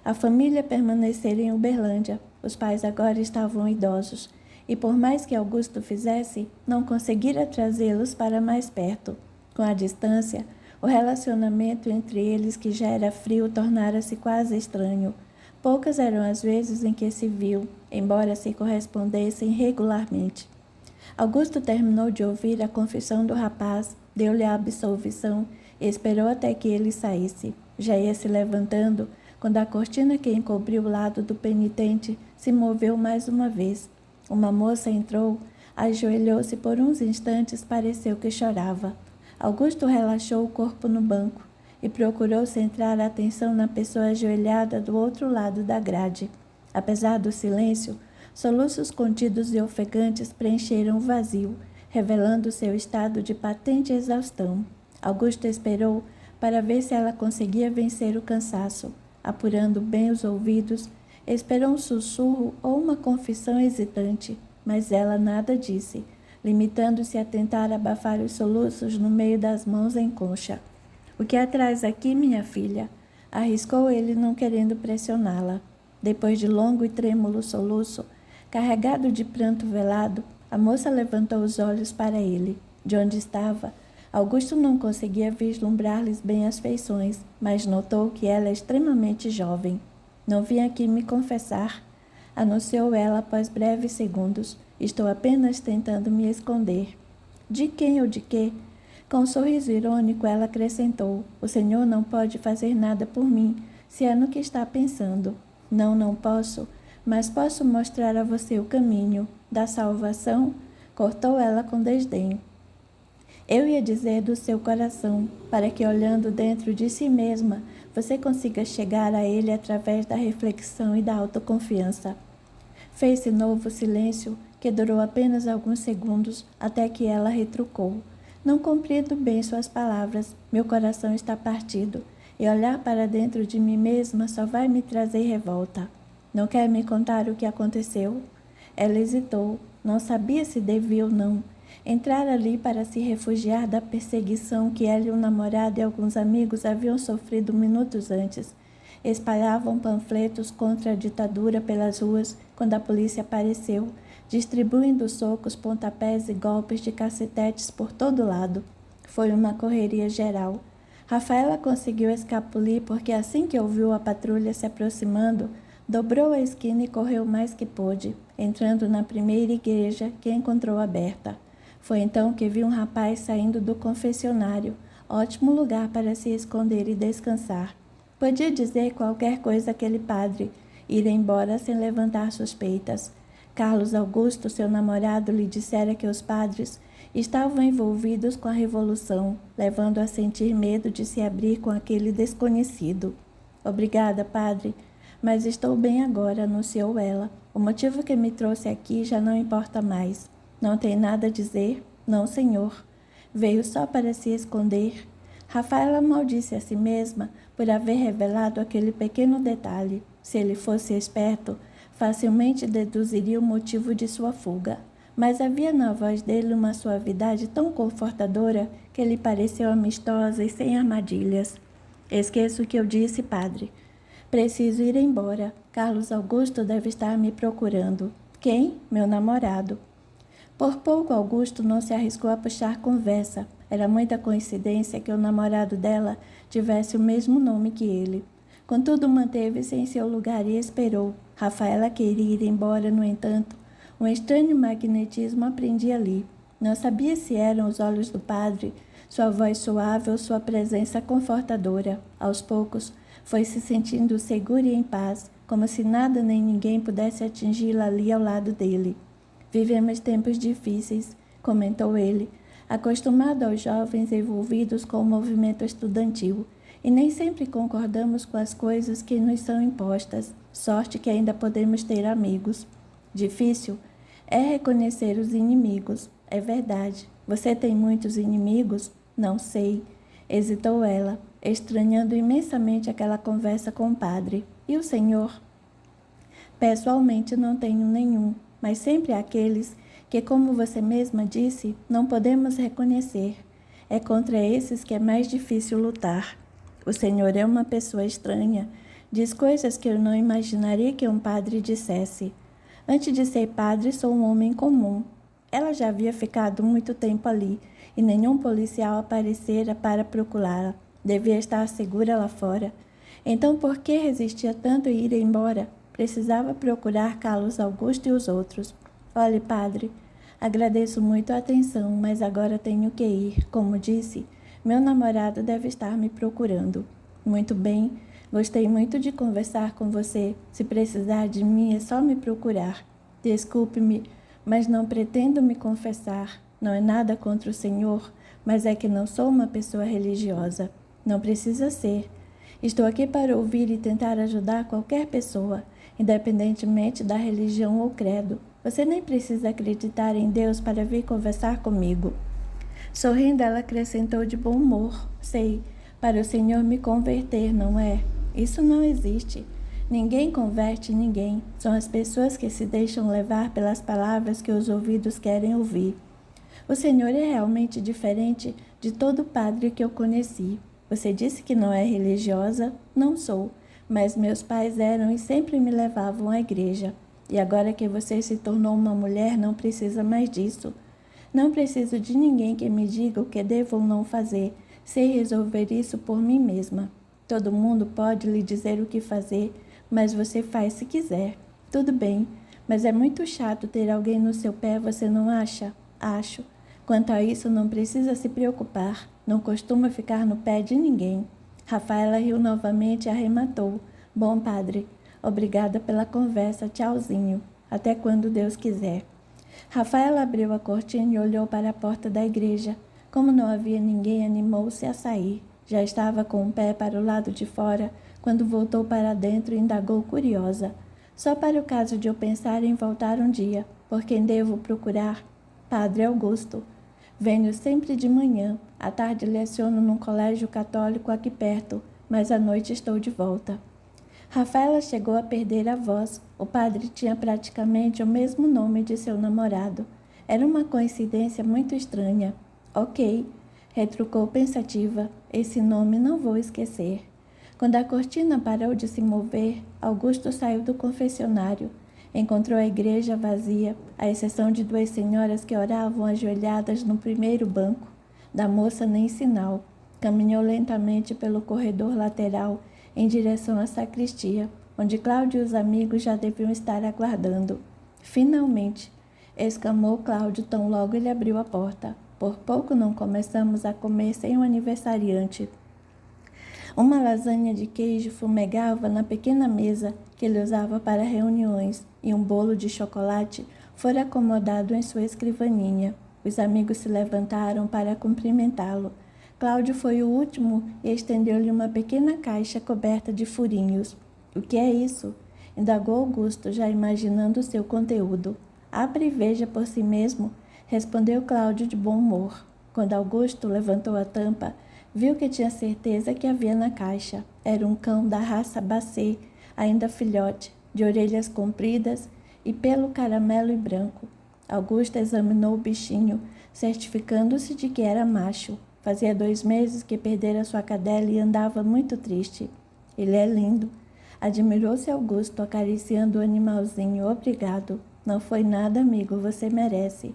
A família permanecera em Uberlândia. Os pais agora estavam idosos, e por mais que Augusto fizesse, não conseguira trazê-los para mais perto. Com a distância, o relacionamento entre eles, que já era frio, tornara-se quase estranho. Poucas eram as vezes em que se viu, embora se correspondessem regularmente. Augusto terminou de ouvir a confissão do rapaz, deu-lhe a absolvição e esperou até que ele saísse. Já ia se levantando, quando a cortina que encobriu o lado do penitente se moveu mais uma vez. Uma moça entrou, ajoelhou-se por uns instantes, pareceu que chorava. Augusto relaxou o corpo no banco e procurou centrar a atenção na pessoa ajoelhada do outro lado da grade. Apesar do silêncio, soluços contidos e ofegantes preencheram o vazio, revelando seu estado de patente exaustão. Augusto esperou para ver se ela conseguia vencer o cansaço. Apurando bem os ouvidos, esperou um sussurro ou uma confissão hesitante, mas ela nada disse, limitando-se a tentar abafar os soluços no meio das mãos em concha. "O que traz aqui, minha filha?" arriscou ele, não querendo pressioná-la. Depois de longo e trêmulo soluço, carregado de pranto velado, a moça levantou os olhos para ele. De onde estava, Augusto não conseguia vislumbrar-lhes bem as feições, mas notou que ela é extremamente jovem. "Não vim aqui me confessar", anunciou ela após breves segundos. "Estou apenas tentando me esconder." "De quem ou de quê?" Com um sorriso irônico, ela acrescentou: "O senhor não pode fazer nada por mim, se é no que está pensando." Não posso, mas posso mostrar a você o caminho da salvação", cortou ela com desdém. "Eu ia dizer do seu coração, para que, olhando dentro de si mesma, você consiga chegar a ele através da reflexão e da autoconfiança." Fez-se novo silêncio, que durou apenas alguns segundos, até que ela retrucou: "Não compreendo bem suas palavras. Meu coração está partido, e olhar para dentro de mim mesma só vai me trazer revolta." "Não quer me contar o que aconteceu?" Ela hesitou, não sabia se devia ou não. Entrar ali para se refugiar da perseguição que ela e o namorado e alguns amigos haviam sofrido minutos antes. Espalhavam panfletos contra a ditadura pelas ruas quando a polícia apareceu, distribuindo socos, pontapés e golpes de cacetetes por todo lado. Foi uma correria geral. Rafaela conseguiu escapulir porque, assim que ouviu a patrulha se aproximando, dobrou a esquina e correu mais que pôde, entrando na primeira igreja que encontrou aberta. Foi então que viu um rapaz saindo do confessionário, ótimo lugar para se esconder e descansar. Podia dizer qualquer coisa àquele padre, ir embora sem levantar suspeitas. Carlos Augusto, seu namorado, lhe dissera que os padres estavam envolvidos com a revolução, levando a sentir medo de se abrir com aquele desconhecido. "Obrigada, padre, mas estou bem agora", anunciou ela. "O motivo que me trouxe aqui já não importa mais." "Não tem nada a dizer?" "Não, senhor." "Veio só para se esconder?" Rafaela maldisse a si mesma por haver revelado aquele pequeno detalhe. Se ele fosse esperto, facilmente deduziria o motivo de sua fuga. Mas havia na voz dele uma suavidade tão confortadora que lhe pareceu amistosa e sem armadilhas. "Esqueça o que eu disse, padre. Preciso ir embora. Carlos Augusto deve estar me procurando." Quem? Meu namorado. Por pouco Augusto não se arriscou a puxar conversa. Era muita coincidência que o namorado dela tivesse o mesmo nome que ele. Contudo, manteve-se em seu lugar e esperou. Rafaela queria ir embora, no entanto. Um estranho magnetismo a prendia ali. Não sabia se eram os olhos do padre, sua voz suave ou sua presença confortadora. Aos poucos, foi se sentindo segura e em paz, como se nada nem ninguém pudesse atingi-la ali ao lado dele. Vivemos tempos difíceis, comentou ele, acostumado aos jovens envolvidos com o movimento estudantil, e nem sempre concordamos com as coisas que nos são impostas, sorte que ainda podemos ter amigos. Difícil é reconhecer os inimigos, é verdade. Você tem muitos inimigos? Não sei, hesitou ela, estranhando imensamente aquela conversa com o padre. E o senhor? Pessoalmente não tenho nenhum, mas sempre aqueles que, como você mesma disse, não podemos reconhecer. É contra esses que é mais difícil lutar. O senhor é uma pessoa estranha, diz coisas que eu não imaginaria que um padre dissesse. Antes de ser padre, sou um homem comum. Ela já havia ficado muito tempo ali, e nenhum policial aparecera para procurá-la. Devia estar segura lá fora. Então, por que resistia tanto e ir embora? Precisava procurar Carlos Augusto e os outros. Olhe, padre, agradeço muito a atenção, mas agora tenho que ir. Como disse, meu namorado deve estar me procurando. Muito bem, gostei muito de conversar com você. Se precisar de mim, é só me procurar. Desculpe-me, mas não pretendo me confessar. Não é nada contra o senhor, mas é que não sou uma pessoa religiosa. Não precisa ser. Estou aqui para ouvir e tentar ajudar qualquer pessoa, independentemente da religião ou credo. Você nem precisa acreditar em Deus para vir conversar comigo. Sorrindo, ela acrescentou de bom humor. Sei, para o senhor me converter, não é? Isso não existe. Ninguém converte ninguém. São as pessoas que se deixam levar pelas palavras que os ouvidos querem ouvir. O senhor é realmente diferente de todo padre que eu conheci. Você disse que não é religiosa? Não sou, mas meus pais eram e sempre me levavam à igreja. E agora que você se tornou uma mulher, não precisa mais disso. Não preciso de ninguém que me diga o que devo ou não fazer. Sei resolver isso por mim mesma. Todo mundo pode lhe dizer o que fazer, mas você faz se quiser. Tudo bem, mas é muito chato ter alguém no seu pé, você não acha? Acho. Quanto a isso, não precisa se preocupar. Não costuma ficar no pé de ninguém. Rafaela riu novamente e arrematou. Bom, padre, obrigada pela conversa. Tchauzinho. Até quando Deus quiser. Rafaela abriu a cortina e olhou para a porta da igreja. Como não havia ninguém, animou-se a sair. Já estava com o pé para o lado de fora, quando voltou para dentro e indagou curiosa. Só para o caso de eu pensar em voltar um dia, por quem devo procurar? Padre Augusto. Venho sempre de manhã. À tarde leciono num colégio católico aqui perto, mas à noite estou de volta. Rafaela chegou a perder a voz. O padre tinha praticamente o mesmo nome de seu namorado. Era uma coincidência muito estranha. Ok, retrucou pensativa. Esse nome não vou esquecer. Quando a cortina parou de se mover, Augusto saiu do confessionário. Encontrou a igreja vazia, à exceção de 2 senhoras que oravam ajoelhadas no primeiro banco. Da moça nem sinal. Caminhou lentamente pelo corredor lateral em direção à sacristia, onde Cláudio e os amigos já deviam estar aguardando. Finalmente, exclamou Cláudio tão logo ele abriu a porta. Por pouco não começamos a comer sem o aniversariante. Uma lasanha de queijo fumegava na pequena mesa que ele usava para reuniões e um bolo de chocolate fora acomodado em sua escrivaninha. Os amigos se levantaram para cumprimentá-lo. Cláudio foi o último e estendeu-lhe uma pequena caixa coberta de furinhos. — O que é isso? Indagou Augusto, já imaginando o seu conteúdo. — Abre e veja por si mesmo, respondeu Cláudio de bom humor. Quando Augusto levantou a tampa, viu que tinha certeza que havia na caixa. Era um cão da raça Basset, ainda filhote, de orelhas compridas e pelo caramelo e branco. Augusto examinou o bichinho, certificando-se de que era macho. Fazia 2 meses que perdera sua cadela e andava muito triste. — Ele é lindo. Admirou-se Augusto, acariciando o animalzinho. — Obrigado. Não foi nada, amigo, você merece.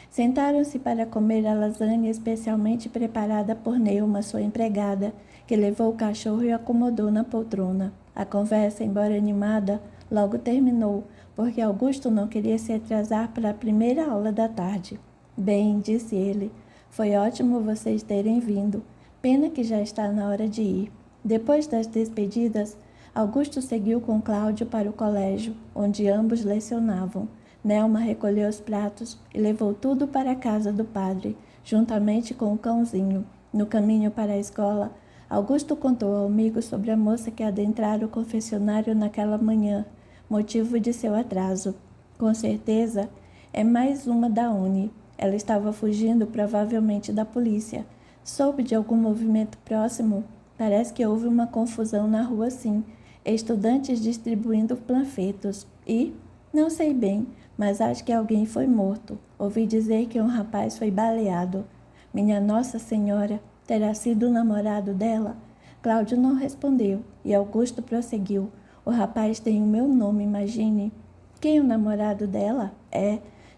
Sentaram-se para comer a lasanha especialmente preparada por Neuma, sua empregada, que levou o cachorro e o acomodou na poltrona. A conversa, embora animada, logo terminou, porque Augusto não queria se atrasar para a primeira aula da tarde. Bem, disse ele, foi ótimo vocês terem vindo. Pena que já está na hora de ir. Depois das despedidas, Augusto seguiu com Cláudio para o colégio, onde ambos lecionavam. Nelma recolheu os pratos e levou tudo para a casa do padre, juntamente com o cãozinho. No caminho para a escola, Augusto contou ao amigo sobre a moça que adentrara o confessionário naquela manhã, motivo de seu atraso. Com certeza, é mais uma da Uni. Ela estava fugindo, provavelmente, da polícia. Soube de algum movimento próximo? Parece que houve uma confusão na rua, sim. Estudantes distribuindo panfletos. E? Não sei bem, mas acho que alguém foi morto. Ouvi dizer que um rapaz foi baleado. Minha Nossa Senhora, terá sido o namorado dela? Cláudio não respondeu, e Augusto prosseguiu. O rapaz tem o meu nome, imagine. Quem é o namorado dela?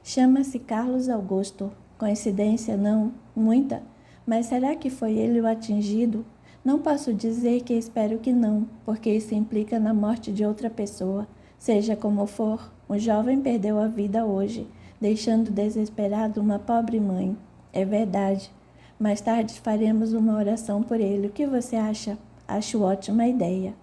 Chama-se Carlos Augusto. Coincidência, não? Muita. Mas será que foi ele o atingido? Não posso dizer que espero que não, porque isso implica na morte de outra pessoa. Seja como for, um jovem perdeu a vida hoje, deixando desesperado uma pobre mãe. É verdade. Mais tarde faremos uma oração por ele. O que você acha? Acho ótima ideia.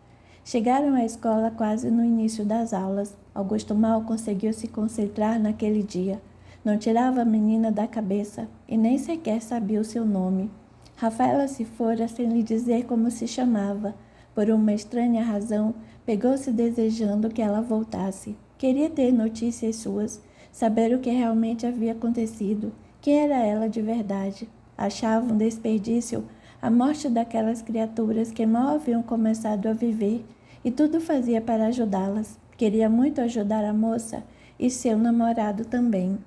Chegaram à escola quase no início das aulas. Augusto mal conseguiu se concentrar naquele dia. Não tirava a menina da cabeça e nem sequer sabia o seu nome. Rafaela se fora sem lhe dizer como se chamava. Por uma estranha razão, pegou-se desejando que ela voltasse. Queria ter notícias suas, saber o que realmente havia acontecido. Quem era ela de verdade? Achava um desperdício a morte daquelas criaturas que mal haviam começado a viver, e tudo fazia para ajudá-las. Queria muito ajudar a moça e seu namorado também.